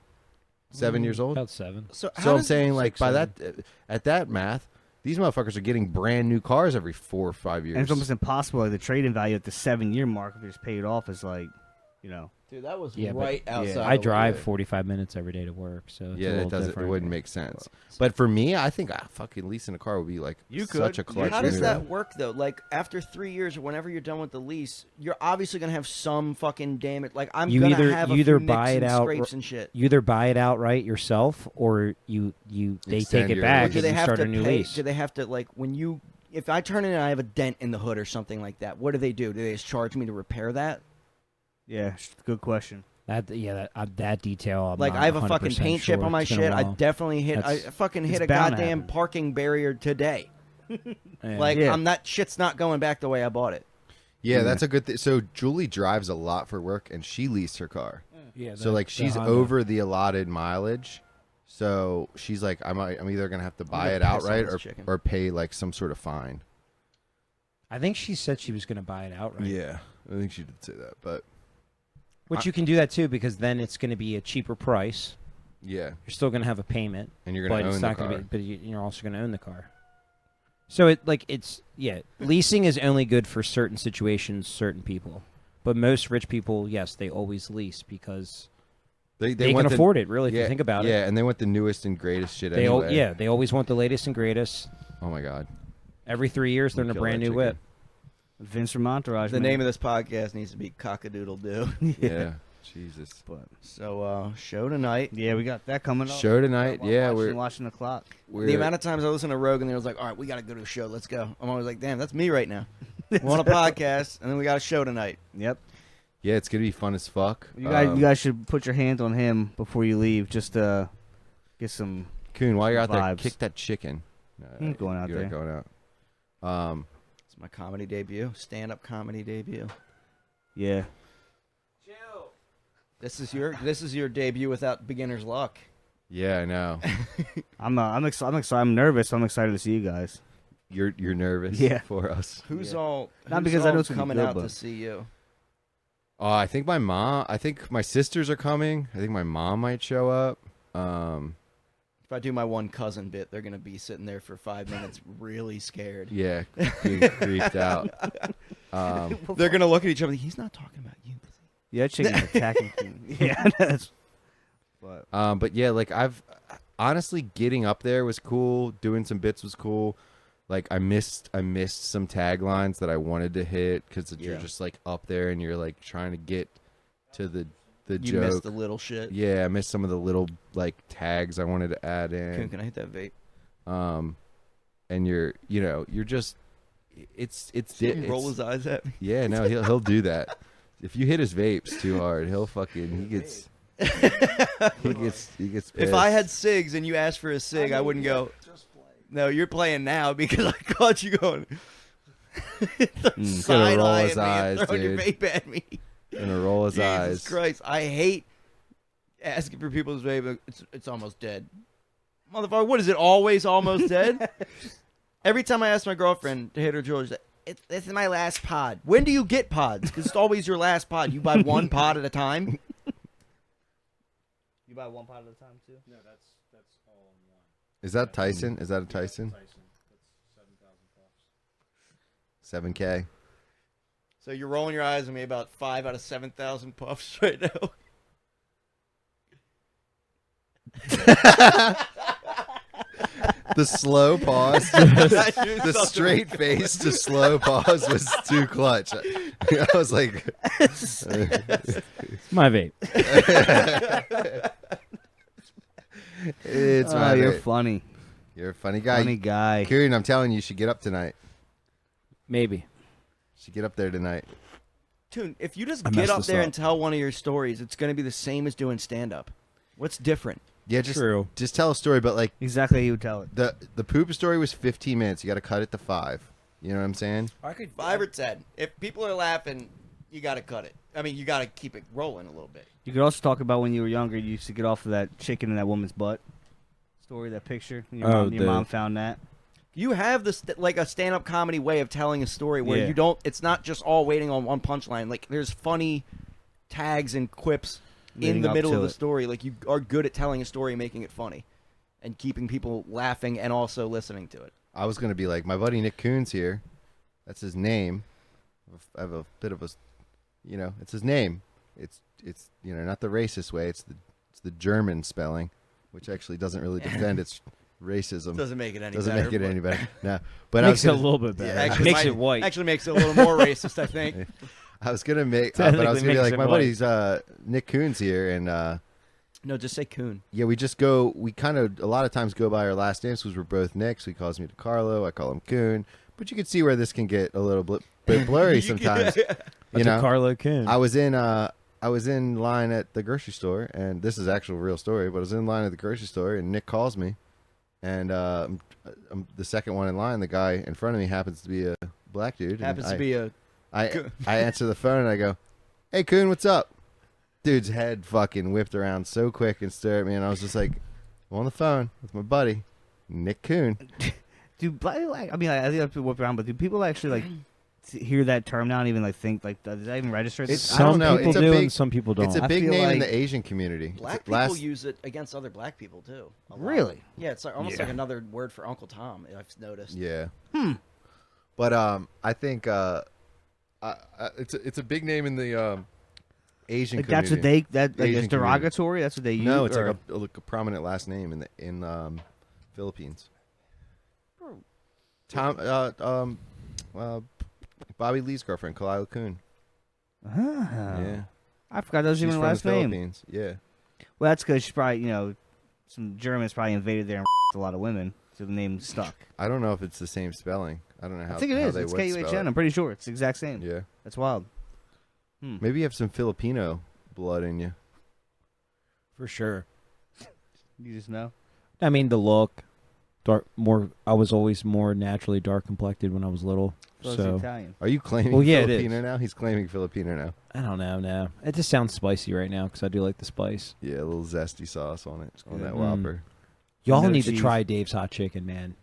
[SPEAKER 3] 7 years old.
[SPEAKER 5] about 7.
[SPEAKER 6] So, how
[SPEAKER 3] So I'm
[SPEAKER 6] does-
[SPEAKER 3] saying, like,
[SPEAKER 5] 6,
[SPEAKER 3] by
[SPEAKER 5] 7.
[SPEAKER 3] that, at that math, these motherfuckers are getting brand new cars every 4 or 5 years.
[SPEAKER 4] and it's almost impossible. Like the trade-in value at the 7-year mark, if you just pay it off, is like You know.
[SPEAKER 6] Dude, that was
[SPEAKER 5] Yeah, but-
[SPEAKER 6] right outside.
[SPEAKER 5] I
[SPEAKER 6] of
[SPEAKER 5] drive
[SPEAKER 6] where-
[SPEAKER 5] 45 minutes every day to work, so it's a
[SPEAKER 3] Yeah,
[SPEAKER 5] little
[SPEAKER 3] it doesn't. It
[SPEAKER 5] different.
[SPEAKER 3] wouldn't make sense. But for me, I think fucking leasing a car would be like
[SPEAKER 4] You
[SPEAKER 3] such
[SPEAKER 4] could.
[SPEAKER 3] a clutch.
[SPEAKER 6] How does
[SPEAKER 3] move.
[SPEAKER 6] that work though? Like after 3 years or whenever you're done with the lease, you're obviously gonna have some fucking damage. Like I'm
[SPEAKER 5] You
[SPEAKER 6] gonna
[SPEAKER 5] either-
[SPEAKER 6] have
[SPEAKER 5] you
[SPEAKER 6] a
[SPEAKER 5] either
[SPEAKER 6] few
[SPEAKER 5] buy
[SPEAKER 6] nicks
[SPEAKER 5] it
[SPEAKER 6] and
[SPEAKER 5] out
[SPEAKER 6] scrapes and shit.
[SPEAKER 5] You either buy it outright yourself, or they
[SPEAKER 3] Extend
[SPEAKER 5] take it
[SPEAKER 3] your
[SPEAKER 5] back
[SPEAKER 3] lease.
[SPEAKER 6] Do
[SPEAKER 5] and
[SPEAKER 6] they
[SPEAKER 5] you
[SPEAKER 6] have
[SPEAKER 5] start
[SPEAKER 6] to
[SPEAKER 5] a new
[SPEAKER 6] pay?
[SPEAKER 5] lease.
[SPEAKER 6] Do they have to like when you? If I turn in and I have a dent in the hood or something like that, what do they do? Do they just charge me to repair that?
[SPEAKER 4] Yeah, good question.
[SPEAKER 5] That detail. I'm
[SPEAKER 6] Like
[SPEAKER 5] not
[SPEAKER 6] I have a fucking
[SPEAKER 5] 100%
[SPEAKER 6] paint chip
[SPEAKER 5] sure.
[SPEAKER 6] on my
[SPEAKER 5] It's been a
[SPEAKER 6] shit. I
[SPEAKER 5] while.
[SPEAKER 6] definitely hit. I
[SPEAKER 5] That's-
[SPEAKER 6] fucking hit
[SPEAKER 4] it's
[SPEAKER 6] a
[SPEAKER 4] bound to
[SPEAKER 6] goddamn
[SPEAKER 4] happen.
[SPEAKER 6] parking barrier today.
[SPEAKER 5] Yeah.
[SPEAKER 6] Like
[SPEAKER 4] Yeah.
[SPEAKER 6] that shit's not going back the way I bought it.
[SPEAKER 3] Yeah, that's a good thing. So Julie drives a lot for work, and she leased her car.
[SPEAKER 5] yeah,
[SPEAKER 3] So like
[SPEAKER 5] the
[SPEAKER 3] she's
[SPEAKER 5] Honda.
[SPEAKER 3] over the allotted mileage. So she's like, I'm either gonna have to buy
[SPEAKER 6] gonna
[SPEAKER 3] it
[SPEAKER 6] piss on
[SPEAKER 3] outright
[SPEAKER 6] this chicken.
[SPEAKER 3] or pay like some sort of fine.
[SPEAKER 5] I think she said she was going to buy it outright.
[SPEAKER 3] Yeah, I think she did say that, but
[SPEAKER 5] Which you can do that too, because then it's going to be a cheaper price.
[SPEAKER 3] yeah,
[SPEAKER 5] You're still going to have a payment,
[SPEAKER 3] and you're gonna
[SPEAKER 5] but
[SPEAKER 3] own
[SPEAKER 5] it's
[SPEAKER 3] the
[SPEAKER 5] not
[SPEAKER 3] car.
[SPEAKER 5] going to be. But you're also going to own the car. So leasing is only good for certain situations, certain people. But most rich people, yes, they always lease because they can
[SPEAKER 3] want the-
[SPEAKER 5] afford it. Really, if
[SPEAKER 3] yeah,
[SPEAKER 5] you think about it,
[SPEAKER 3] yeah, and they want the newest and greatest shit
[SPEAKER 5] they
[SPEAKER 3] anyway.
[SPEAKER 5] they always want the latest and greatest.
[SPEAKER 3] Oh my god.
[SPEAKER 5] Every 3 years, they're in a
[SPEAKER 3] Kill
[SPEAKER 5] brand
[SPEAKER 3] that
[SPEAKER 5] new
[SPEAKER 3] chicken.
[SPEAKER 5] whip.
[SPEAKER 4] Vince from Entourage.
[SPEAKER 6] The name of this podcast needs to be Cockadoodle Doo.
[SPEAKER 3] Yeah. Jesus.
[SPEAKER 4] But
[SPEAKER 6] So show tonight.
[SPEAKER 4] yeah, we got that coming up.
[SPEAKER 3] Show tonight. Yeah,
[SPEAKER 4] watching the clock.
[SPEAKER 3] we're
[SPEAKER 6] The amount of times I listen to Rogan, they was like, "All right, we got to go to a show. Let's go." I'm always like, "Damn, that's me right now." We're on a podcast, and then we got a show tonight.
[SPEAKER 4] Yep.
[SPEAKER 3] yeah, it's gonna be fun as fuck.
[SPEAKER 4] You guys should put your hands on him before you leave, just to get some.
[SPEAKER 3] Coon, while you're out there,
[SPEAKER 4] vibes.
[SPEAKER 3] kick that chicken.
[SPEAKER 4] He ain't going out
[SPEAKER 3] you're
[SPEAKER 4] there.
[SPEAKER 3] not going out.
[SPEAKER 6] It's my comedy debut, stand-up comedy debut.
[SPEAKER 4] Yeah.
[SPEAKER 6] This is your debut without beginner's luck.
[SPEAKER 3] Yeah, I know.
[SPEAKER 4] I'm excited. I'm nervous. I'm excited to see you guys.
[SPEAKER 3] You're nervous
[SPEAKER 4] Yeah.
[SPEAKER 3] for us.
[SPEAKER 6] Who's
[SPEAKER 4] Yeah.
[SPEAKER 6] all?
[SPEAKER 4] Not
[SPEAKER 6] who's
[SPEAKER 4] because I know
[SPEAKER 6] all
[SPEAKER 4] it's gonna be
[SPEAKER 6] coming
[SPEAKER 4] good,
[SPEAKER 6] out to
[SPEAKER 4] but-
[SPEAKER 6] see you.
[SPEAKER 3] I think my sisters are coming. I think my mom might show up.
[SPEAKER 6] If I do my one cousin bit, they're gonna be sitting there for 5 minutes, really scared.
[SPEAKER 3] Yeah, being creeped out.
[SPEAKER 6] They're gonna look at each other. He's not talking about you.
[SPEAKER 4] Yeah, chicken's attacking me. Yeah, that's. But
[SPEAKER 3] But yeah, like I've honestly getting up there was cool. Doing some bits was cool. Like I missed some taglines that I wanted to hit because you're
[SPEAKER 6] Yeah.
[SPEAKER 3] just like up there and you're like trying to get to the
[SPEAKER 6] You
[SPEAKER 3] joke.
[SPEAKER 6] missed the little shit.
[SPEAKER 3] Yeah, I missed some of the little like tags I wanted to add in.
[SPEAKER 6] Can I hit that vape?
[SPEAKER 3] And you're just it's
[SPEAKER 6] He roll his eyes at me.
[SPEAKER 3] yeah, no, he'll do that. If you hit his vapes too hard, he gets pissed.
[SPEAKER 6] If I had cigs and you asked for a cig, I wouldn't go. No, you're playing now because I caught you going.
[SPEAKER 3] Gonna roll his
[SPEAKER 6] Side-eyeing me and
[SPEAKER 3] eyes,
[SPEAKER 6] throwing your
[SPEAKER 3] dude.
[SPEAKER 6] vape at me.
[SPEAKER 3] Gonna roll his
[SPEAKER 6] Jesus
[SPEAKER 3] eyes.
[SPEAKER 6] Christ, I hate asking for people's vape. It's almost dead, motherfucker. What is it? Always almost dead. Every time I ask my girlfriend to hit her jewelry, she's like, this is my last pod. When do you get pods? Because it's always your last pod. You buy one pod at a time.
[SPEAKER 4] you buy one pot at a time too.
[SPEAKER 5] No, that's all in one.
[SPEAKER 3] Is that Tyson? Is that a Tyson?
[SPEAKER 5] That's 7,000 puffs.
[SPEAKER 3] 7K.
[SPEAKER 6] So you're rolling your eyes at me about 5 out of 7,000 puffs right now.
[SPEAKER 3] The slow pause, the straight face to slow pause was too clutch. I was like,
[SPEAKER 5] It's my vape.
[SPEAKER 3] it's my
[SPEAKER 4] You're
[SPEAKER 3] vape.
[SPEAKER 4] funny.
[SPEAKER 3] You're a funny guy.
[SPEAKER 4] Funny guy.
[SPEAKER 3] Kieran, I'm telling you, you should get up tonight.
[SPEAKER 5] Maybe.
[SPEAKER 3] You should get up there tonight.
[SPEAKER 6] Dude, if you just
[SPEAKER 5] I
[SPEAKER 6] get
[SPEAKER 5] messed
[SPEAKER 6] up
[SPEAKER 5] this
[SPEAKER 6] there
[SPEAKER 5] up.
[SPEAKER 6] and tell one of your stories, it's going to be the same as doing stand-up. What's different?
[SPEAKER 3] Yeah, just
[SPEAKER 5] True.
[SPEAKER 3] just tell a story, but like
[SPEAKER 4] Exactly how you would tell it.
[SPEAKER 3] the poop story was 15 minutes. You got to cut it to 5. You know what I'm saying?
[SPEAKER 6] I could 5 or 10. If people are laughing, you got to cut it. I mean, you got to keep it rolling a little bit.
[SPEAKER 4] You could also talk about when you were younger. You used to get off of that chicken in that woman's butt story, that picture. Your mom found that.
[SPEAKER 6] You have this like a stand-up comedy way of telling a story where
[SPEAKER 4] Yeah.
[SPEAKER 6] you don't. It's not just all waiting on one punchline. Like there's funny tags and quips in
[SPEAKER 4] Leading
[SPEAKER 6] the
[SPEAKER 4] up
[SPEAKER 6] middle
[SPEAKER 4] to
[SPEAKER 6] of the
[SPEAKER 4] it.
[SPEAKER 6] story. Like you are good at telling a story, making it funny, and keeping people laughing and also listening to it.
[SPEAKER 3] I was gonna be like, my buddy Nick Coons here. That's his name. I have a bit of a, it's his name. It's not the racist way. It's the German spelling, which actually doesn't really defend its racism.
[SPEAKER 6] Doesn't make it any
[SPEAKER 3] Doesn't
[SPEAKER 6] better.
[SPEAKER 3] make it
[SPEAKER 6] but
[SPEAKER 3] any better. No, but
[SPEAKER 5] Makes it
[SPEAKER 3] I
[SPEAKER 5] a
[SPEAKER 3] was
[SPEAKER 5] little bit better.
[SPEAKER 3] Yeah.
[SPEAKER 6] Actually,
[SPEAKER 5] Makes it white.
[SPEAKER 6] Actually makes it a little more racist, I think.
[SPEAKER 3] I was gonna make, but I was
[SPEAKER 5] Technically
[SPEAKER 3] gonna be
[SPEAKER 5] makes
[SPEAKER 3] like,
[SPEAKER 5] it
[SPEAKER 3] my
[SPEAKER 5] white.
[SPEAKER 3] buddy's Nick Coon's here, and
[SPEAKER 6] No, just say coon.
[SPEAKER 3] yeah, we just go. We kind of a lot of times go by our last names because we're both Nicks. He calls me DeCarlo. I call him Coon. But you can see where this can get a little bit blurry sometimes.
[SPEAKER 5] Carlo Coon.
[SPEAKER 3] I was in line at the grocery store, and this is actual real story. But I was in line at the grocery store, and Nick calls me, and I'm the second one in line. The guy in front of me happens to be a black dude.
[SPEAKER 6] Happens to be a.
[SPEAKER 3] I answer the phone and I go, "Hey, Coon, what's up?" Dude's head fucking whipped around so quick and stared at me, and I was just like, I'm on the phone with my buddy, Nick Coon.
[SPEAKER 4] Do black? I mean, I think I have to whip around, but do people actually like hear that term now and even like think like does that even register?
[SPEAKER 3] I don't
[SPEAKER 5] Some
[SPEAKER 3] know.
[SPEAKER 5] people
[SPEAKER 3] It's a
[SPEAKER 5] do
[SPEAKER 3] big-
[SPEAKER 5] and some people don't.
[SPEAKER 3] It's a
[SPEAKER 4] I
[SPEAKER 3] big
[SPEAKER 4] feel
[SPEAKER 3] name in
[SPEAKER 4] like
[SPEAKER 3] the Asian community.
[SPEAKER 6] Black
[SPEAKER 3] It's
[SPEAKER 6] people
[SPEAKER 3] last-
[SPEAKER 6] use it against other black people too. a lot.
[SPEAKER 4] Really?
[SPEAKER 6] Yeah, it's like, almost
[SPEAKER 4] Yeah.
[SPEAKER 6] like another word for Uncle Tom. I've noticed.
[SPEAKER 3] Yeah. But I think it's a big name in the Asian
[SPEAKER 4] Like
[SPEAKER 3] community.
[SPEAKER 4] that's what they that like
[SPEAKER 3] Asian
[SPEAKER 4] it's derogatory. That's what they use.
[SPEAKER 3] No, it's
[SPEAKER 4] or-
[SPEAKER 3] like a prominent last name in Philippines. Bobby Lee's girlfriend, Kalila Coon.
[SPEAKER 4] Ah.
[SPEAKER 3] Yeah,
[SPEAKER 4] I forgot that was
[SPEAKER 3] she's
[SPEAKER 4] even her
[SPEAKER 3] from
[SPEAKER 4] last
[SPEAKER 3] the
[SPEAKER 4] name.
[SPEAKER 3] Philippines. Yeah,
[SPEAKER 4] Well, that's because she's probably some Germans probably invaded there and a lot of women, so the name stuck.
[SPEAKER 3] I don't know if it's the same spelling. I don't know how.
[SPEAKER 4] I think it
[SPEAKER 3] how
[SPEAKER 4] is.
[SPEAKER 3] they
[SPEAKER 4] It's
[SPEAKER 3] would spell
[SPEAKER 4] Kuhn.
[SPEAKER 3] it.
[SPEAKER 4] I'm pretty sure it's the exact same.
[SPEAKER 3] Yeah,
[SPEAKER 4] That's wild.
[SPEAKER 3] maybe you have some Filipino blood in you.
[SPEAKER 5] For sure.
[SPEAKER 4] You just know.
[SPEAKER 5] I mean, the look, dark. I was always more naturally dark complected when I was little.
[SPEAKER 4] So it's
[SPEAKER 5] So
[SPEAKER 4] Italian.
[SPEAKER 3] Are you claiming
[SPEAKER 5] Well, yeah, it is.
[SPEAKER 3] Filipino now? He's claiming Filipino now.
[SPEAKER 5] I don't know. No, it just sounds spicy right now because I do like the spice.
[SPEAKER 3] Yeah, a little zesty sauce on it on
[SPEAKER 4] good.
[SPEAKER 3] that Whopper.
[SPEAKER 5] Y'all
[SPEAKER 4] No
[SPEAKER 5] need
[SPEAKER 4] cheese.
[SPEAKER 5] to try Dave's hot chicken, man.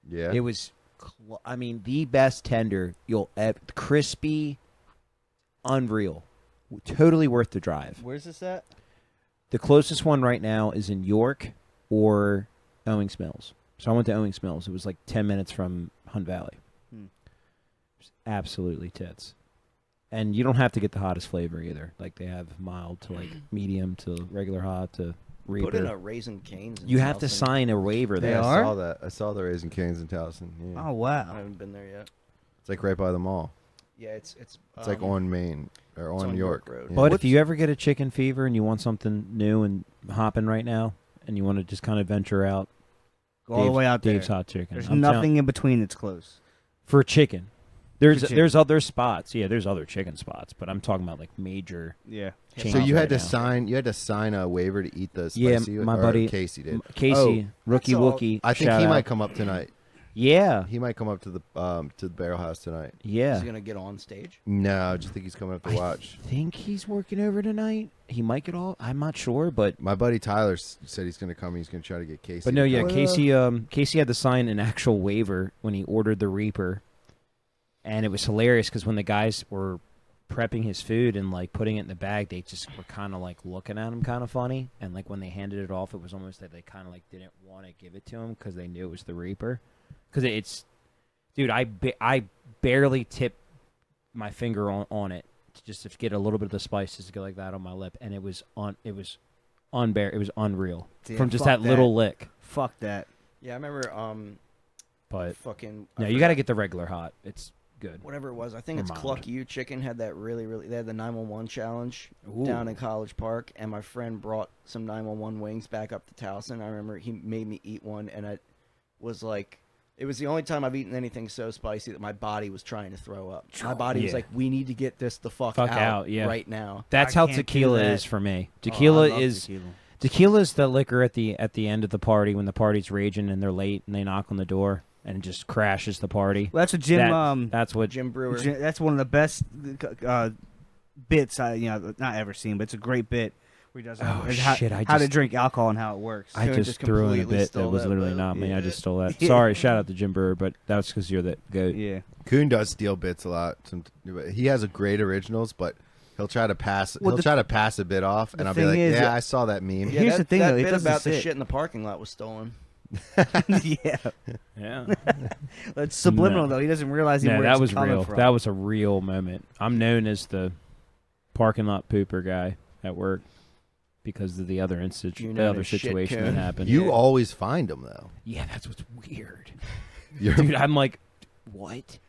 [SPEAKER 3] Yeah,
[SPEAKER 5] It was, I mean, the best tender you'll ever. Crispy, unreal, totally worth the drive.
[SPEAKER 4] Where's this at?
[SPEAKER 5] The closest one right now is in York or Owings Mills. So I went to Owings Mills. It was like 10 minutes from Hunt Valley.
[SPEAKER 4] Hmm.
[SPEAKER 5] It's absolutely tits. And you don't have to get the hottest flavor either. Like they have mild to like medium to regular hot to Reaper.
[SPEAKER 6] Put in a Raisin Cane's. in
[SPEAKER 5] You have to
[SPEAKER 6] Towson.
[SPEAKER 5] sign a waiver
[SPEAKER 4] They
[SPEAKER 5] there.
[SPEAKER 4] are?
[SPEAKER 3] I saw that. I saw the Raising Cane's in Towson. Yeah,
[SPEAKER 4] Oh
[SPEAKER 6] I
[SPEAKER 4] wow.
[SPEAKER 6] haven't been there yet.
[SPEAKER 3] it's like right by the mall.
[SPEAKER 6] Yeah, it's
[SPEAKER 3] It's like on Main or
[SPEAKER 6] it's
[SPEAKER 3] on
[SPEAKER 6] on
[SPEAKER 3] York.
[SPEAKER 6] York Road.
[SPEAKER 3] Yeah.
[SPEAKER 5] But if you ever get a chicken fever and you want something new and hopping right now, and you want to just kind of venture out,
[SPEAKER 4] Go all the way out there.
[SPEAKER 5] Dave's Hot Chicken.
[SPEAKER 4] There's
[SPEAKER 5] I'm telling-
[SPEAKER 4] nothing in between that's close.
[SPEAKER 5] for chicken. There's
[SPEAKER 4] chicken.
[SPEAKER 5] there's other spots. Yeah, there's other chicken spots, but I'm talking about like major.
[SPEAKER 4] Yeah.
[SPEAKER 5] chains
[SPEAKER 3] so you had
[SPEAKER 5] right
[SPEAKER 3] to
[SPEAKER 5] now.
[SPEAKER 3] sign a waiver to eat the
[SPEAKER 5] Yeah,
[SPEAKER 3] spicy.
[SPEAKER 5] my
[SPEAKER 3] or
[SPEAKER 5] buddy-
[SPEAKER 3] Casey did.
[SPEAKER 5] Casey, Rookie
[SPEAKER 6] that's all.
[SPEAKER 5] Wookie.
[SPEAKER 3] I think
[SPEAKER 5] shout
[SPEAKER 3] he
[SPEAKER 5] out.
[SPEAKER 3] might come up tonight.
[SPEAKER 5] Yeah,
[SPEAKER 3] He might come up to the Barrel House tonight.
[SPEAKER 5] yeah.
[SPEAKER 6] Is he gonna get on stage?
[SPEAKER 3] No, I just think he's coming up to watch.
[SPEAKER 5] I think he's working over tonight. He might get all. I'm not sure, but
[SPEAKER 3] My buddy Tyler said he's going to come. He's going to try to get Casey.
[SPEAKER 5] but no,
[SPEAKER 3] to
[SPEAKER 5] yeah.
[SPEAKER 3] come.
[SPEAKER 5] Casey had to sign an actual waiver when he ordered the Reaper, and it was hilarious because when the guys were prepping his food and like putting it in the bag, they just were kind of like looking at him kind of funny, and like when they handed it off, it was almost like they kind of like didn't want to give it to him because they knew it was the Reaper. Because it's, dude, I barely tip my finger on it to just to get a little bit of the spice just to go like that on my lip, and it was unreal
[SPEAKER 4] Damn,
[SPEAKER 5] from just
[SPEAKER 4] fuck
[SPEAKER 5] that little lick.
[SPEAKER 4] Fuck that.
[SPEAKER 6] Yeah, I remember.
[SPEAKER 5] But
[SPEAKER 6] Fucking.
[SPEAKER 5] no, you got to get the regular hot. It's good.
[SPEAKER 6] Whatever it was, I think
[SPEAKER 5] Or
[SPEAKER 6] it's
[SPEAKER 5] mild.
[SPEAKER 6] Cluck You Chicken had that really. They had the 911 challenge
[SPEAKER 5] Ooh.
[SPEAKER 6] down in College Park, and my friend brought some 911 wings back up to Towson. I remember he made me eat one, and I was like, it was the only time I've eaten anything so spicy that my body was trying to throw up. My body was
[SPEAKER 5] Yeah.
[SPEAKER 6] like, we need to get this the fuck
[SPEAKER 5] out, yeah.
[SPEAKER 6] right now.
[SPEAKER 5] That's
[SPEAKER 4] I
[SPEAKER 5] how
[SPEAKER 4] can't do
[SPEAKER 5] tequila
[SPEAKER 4] that.
[SPEAKER 5] is for me.
[SPEAKER 4] Oh, I
[SPEAKER 5] Tequila
[SPEAKER 4] love
[SPEAKER 5] is
[SPEAKER 4] tequila.
[SPEAKER 5] tequila's the liquor at the end of the party when the party's raging and they're late and they knock on the door and it just crashes the party.
[SPEAKER 4] Well, that's what Jim.
[SPEAKER 5] That's what
[SPEAKER 6] Jim Brewer.
[SPEAKER 4] That's one of the best bits I not ever seen, but it's a great bit where he does
[SPEAKER 5] Oh,
[SPEAKER 4] is
[SPEAKER 5] shit, I
[SPEAKER 4] how to
[SPEAKER 5] just-
[SPEAKER 4] drink alcohol and how it works.
[SPEAKER 5] I
[SPEAKER 6] Coon
[SPEAKER 5] just
[SPEAKER 6] just
[SPEAKER 5] threw in a
[SPEAKER 6] completely
[SPEAKER 5] bit that
[SPEAKER 6] stole
[SPEAKER 5] was
[SPEAKER 6] that,
[SPEAKER 5] literally
[SPEAKER 6] but-
[SPEAKER 5] not me. I
[SPEAKER 6] yeah.
[SPEAKER 5] just stole that.
[SPEAKER 4] Yeah.
[SPEAKER 5] Sorry, shout out to Jim Brewer, but that's because you're the goat.
[SPEAKER 4] Yeah.
[SPEAKER 3] Coon does steal bits a lot. He has a great originals, but he'll try to pass.
[SPEAKER 4] Well,
[SPEAKER 3] he'll try to pass a bit off, and
[SPEAKER 4] the
[SPEAKER 3] I'll be
[SPEAKER 4] thing
[SPEAKER 3] like,
[SPEAKER 4] is-
[SPEAKER 3] "Yeah, I saw that meme."
[SPEAKER 4] Here's
[SPEAKER 6] that,
[SPEAKER 4] the thing,
[SPEAKER 6] that
[SPEAKER 4] though, it
[SPEAKER 6] bit
[SPEAKER 4] doesn't
[SPEAKER 6] about the
[SPEAKER 4] sit.
[SPEAKER 6] shit in the parking lot was stolen.
[SPEAKER 4] Yeah.
[SPEAKER 5] Yeah.
[SPEAKER 4] It's subliminal
[SPEAKER 5] No.
[SPEAKER 4] though. He doesn't realize
[SPEAKER 5] No,
[SPEAKER 4] where
[SPEAKER 5] that
[SPEAKER 4] it's
[SPEAKER 5] was
[SPEAKER 4] coming
[SPEAKER 5] real.
[SPEAKER 4] from.
[SPEAKER 5] That was a real moment. I'm known as the parking lot pooper guy at work because of the other
[SPEAKER 6] You
[SPEAKER 5] the
[SPEAKER 6] know
[SPEAKER 5] other
[SPEAKER 6] the shit
[SPEAKER 5] situation
[SPEAKER 6] coon.
[SPEAKER 5] that happened.
[SPEAKER 3] You always find them though.
[SPEAKER 5] Yeah, that's what's weird.
[SPEAKER 3] You're,
[SPEAKER 5] Dude, I'm like, what?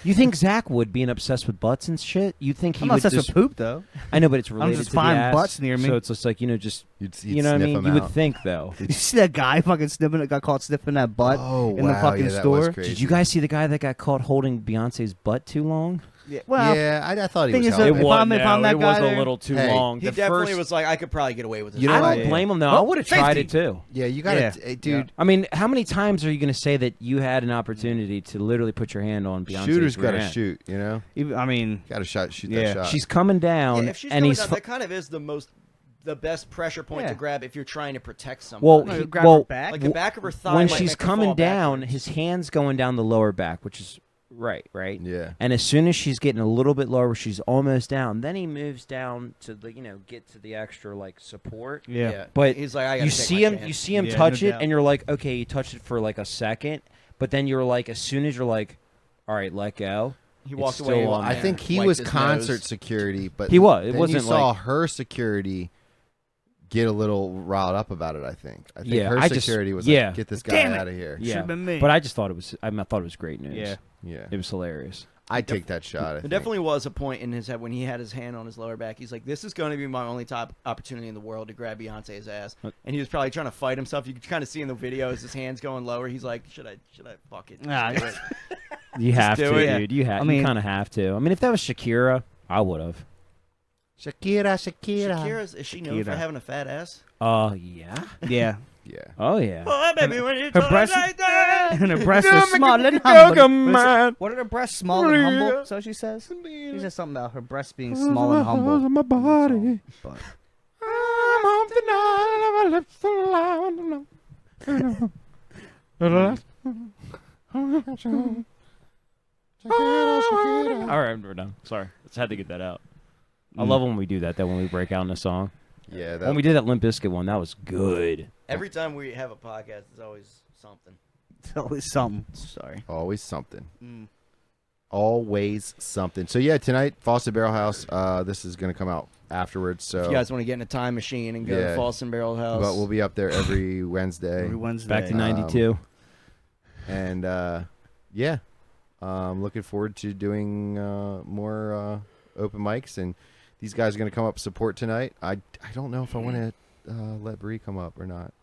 [SPEAKER 5] You think Zach would, being obsessed with butts and shit? You think he
[SPEAKER 4] I'm not
[SPEAKER 5] would
[SPEAKER 4] obsessed
[SPEAKER 5] just...
[SPEAKER 4] with poop though.
[SPEAKER 5] I know, but it's related
[SPEAKER 4] just
[SPEAKER 5] to the
[SPEAKER 4] find
[SPEAKER 5] ass,
[SPEAKER 4] butts near me.
[SPEAKER 5] So it's just like, just...
[SPEAKER 3] you'd
[SPEAKER 5] you know what I
[SPEAKER 3] sniff
[SPEAKER 5] mean?
[SPEAKER 3] 'em
[SPEAKER 5] You would
[SPEAKER 3] out.
[SPEAKER 5] think, though.
[SPEAKER 4] Did you see that guy fucking sniffing? Got caught sniffing that butt
[SPEAKER 3] Oh,
[SPEAKER 4] in the
[SPEAKER 3] wow,
[SPEAKER 4] fucking
[SPEAKER 3] yeah, that was
[SPEAKER 4] store.
[SPEAKER 3] crazy.
[SPEAKER 5] Did you guys see the guy that got caught holding Beyonce's butt too long?
[SPEAKER 4] Yeah. Well,
[SPEAKER 3] yeah, I thought he
[SPEAKER 4] thing
[SPEAKER 3] was
[SPEAKER 4] is,
[SPEAKER 3] helping.
[SPEAKER 4] if I'm that
[SPEAKER 5] it
[SPEAKER 4] guy
[SPEAKER 5] was
[SPEAKER 4] there-
[SPEAKER 5] a little too
[SPEAKER 3] Hey,
[SPEAKER 5] long.
[SPEAKER 6] He
[SPEAKER 5] The
[SPEAKER 6] definitely
[SPEAKER 5] first-
[SPEAKER 6] was like, I could probably get away with this.
[SPEAKER 3] You know
[SPEAKER 5] I
[SPEAKER 3] what?
[SPEAKER 5] don't blame him, though.
[SPEAKER 4] Oh,
[SPEAKER 5] I would have tried it, too.
[SPEAKER 3] Yeah, you gotta,
[SPEAKER 4] Yeah.
[SPEAKER 3] hey, dude.
[SPEAKER 5] I mean, how many times are you going to say that you had an opportunity to literally put your hand on Beyonce's
[SPEAKER 3] Shooters
[SPEAKER 5] rear
[SPEAKER 3] gotta
[SPEAKER 5] end?
[SPEAKER 3] shoot. You know,
[SPEAKER 4] even, I mean,
[SPEAKER 3] gotta shoot
[SPEAKER 4] Yeah.
[SPEAKER 3] that shot.
[SPEAKER 5] She's coming down,
[SPEAKER 6] Yeah, if she's
[SPEAKER 5] and
[SPEAKER 6] going
[SPEAKER 5] he's...
[SPEAKER 6] down, that kind of is the best pressure point
[SPEAKER 4] Yeah.
[SPEAKER 6] to grab if you're trying to protect someone.
[SPEAKER 5] Well,
[SPEAKER 4] no,
[SPEAKER 5] he-
[SPEAKER 4] grab
[SPEAKER 5] well,
[SPEAKER 4] her back.
[SPEAKER 6] like the back of her thigh.
[SPEAKER 5] when
[SPEAKER 6] might
[SPEAKER 5] she's
[SPEAKER 6] make her
[SPEAKER 5] coming
[SPEAKER 6] fall
[SPEAKER 5] down,
[SPEAKER 6] backwards.
[SPEAKER 5] his hand's going down the lower back, which is right?
[SPEAKER 3] yeah.
[SPEAKER 5] And as soon as she's getting a little bit lower, she's almost down. Then he moves down to the, get to the extra like support.
[SPEAKER 4] yeah.
[SPEAKER 5] But
[SPEAKER 6] he's like, I gotta
[SPEAKER 5] you
[SPEAKER 6] take
[SPEAKER 5] see
[SPEAKER 6] my
[SPEAKER 5] him,
[SPEAKER 6] chance.
[SPEAKER 5] you see him
[SPEAKER 4] Yeah,
[SPEAKER 5] touch
[SPEAKER 4] no
[SPEAKER 5] it,
[SPEAKER 4] doubt.
[SPEAKER 5] and you're like, okay, you touched it for like a second, but then you're like, as soon as you're like, all right, let go.
[SPEAKER 6] He
[SPEAKER 5] it's
[SPEAKER 6] walked
[SPEAKER 5] still
[SPEAKER 6] away.
[SPEAKER 5] on
[SPEAKER 3] I
[SPEAKER 5] there.
[SPEAKER 3] think he
[SPEAKER 6] Wiped
[SPEAKER 3] was
[SPEAKER 6] his
[SPEAKER 3] concert
[SPEAKER 6] nose.
[SPEAKER 3] security, but
[SPEAKER 5] He was. It
[SPEAKER 3] then
[SPEAKER 5] wasn't
[SPEAKER 3] you saw
[SPEAKER 5] like-
[SPEAKER 3] her security get a little riled up about it. I think
[SPEAKER 5] Yeah,
[SPEAKER 3] her
[SPEAKER 5] I just-
[SPEAKER 3] security was
[SPEAKER 5] yeah.
[SPEAKER 3] like, get this guy
[SPEAKER 4] Damn it.
[SPEAKER 3] out of here.
[SPEAKER 5] Yeah,
[SPEAKER 4] Should've been me.
[SPEAKER 5] but I just thought it was. I thought it was great news.
[SPEAKER 4] Yeah.
[SPEAKER 3] Yeah,
[SPEAKER 5] It was hilarious.
[SPEAKER 3] I'd take that shot. I
[SPEAKER 6] There
[SPEAKER 3] think.
[SPEAKER 6] definitely was a point in his head when he had his hand on his lower back. He's like, "This is going to be my only top opportunity in the world to grab Beyonce's ass." And he was probably trying to fight himself. You could kind of see in the videos his hands going lower. He's like, "Should I fuck it?"
[SPEAKER 4] Nah,
[SPEAKER 6] Just do it?"
[SPEAKER 5] You have
[SPEAKER 6] do
[SPEAKER 5] to,
[SPEAKER 6] it.
[SPEAKER 5] dude. You have.
[SPEAKER 4] I mean-
[SPEAKER 5] you kind of have to. I mean, if that was Shakira, I would have.
[SPEAKER 3] Shakira.
[SPEAKER 6] Shakira's is she known for
[SPEAKER 4] Shakira.
[SPEAKER 6] having a fat ass?
[SPEAKER 5] Yeah.
[SPEAKER 4] Yeah.
[SPEAKER 3] Yeah.
[SPEAKER 5] Oh yeah.
[SPEAKER 6] Oh, baby, when you
[SPEAKER 4] Her
[SPEAKER 6] talk
[SPEAKER 4] breasts,
[SPEAKER 6] like that.
[SPEAKER 4] and her breasts are
[SPEAKER 5] make
[SPEAKER 4] small
[SPEAKER 5] it
[SPEAKER 4] and
[SPEAKER 5] go,
[SPEAKER 4] humble.
[SPEAKER 5] come
[SPEAKER 4] What is it-
[SPEAKER 5] on.
[SPEAKER 4] What are her breasts small and humble? So she says. She says something about her breasts being small and humble.
[SPEAKER 5] My body.
[SPEAKER 4] But
[SPEAKER 5] I'm on the night, my lips All right, we're done. Sorry, just had to get that out. I love when we do that. That when we break out in a song.
[SPEAKER 3] Yeah.
[SPEAKER 5] When we did that Limp Bizkit one, that was good.
[SPEAKER 6] Every time we have a podcast, it's always something.
[SPEAKER 4] it's always something.
[SPEAKER 6] Sorry.
[SPEAKER 3] always something.
[SPEAKER 4] Mm.
[SPEAKER 3] Always something. So yeah, tonight, Fawcett Barrel House. This is gonna come out afterwards. So
[SPEAKER 6] If you guys want to get in a time machine and go
[SPEAKER 3] Yeah.
[SPEAKER 6] to False and Barrel House,
[SPEAKER 3] but we'll be up there every Wednesday.
[SPEAKER 4] Every Wednesday.
[SPEAKER 5] Back to '92.
[SPEAKER 3] And yeah, looking forward to doing more open mics. And these guys are going to come up support tonight. I don't know if I want to let Bree come up or not.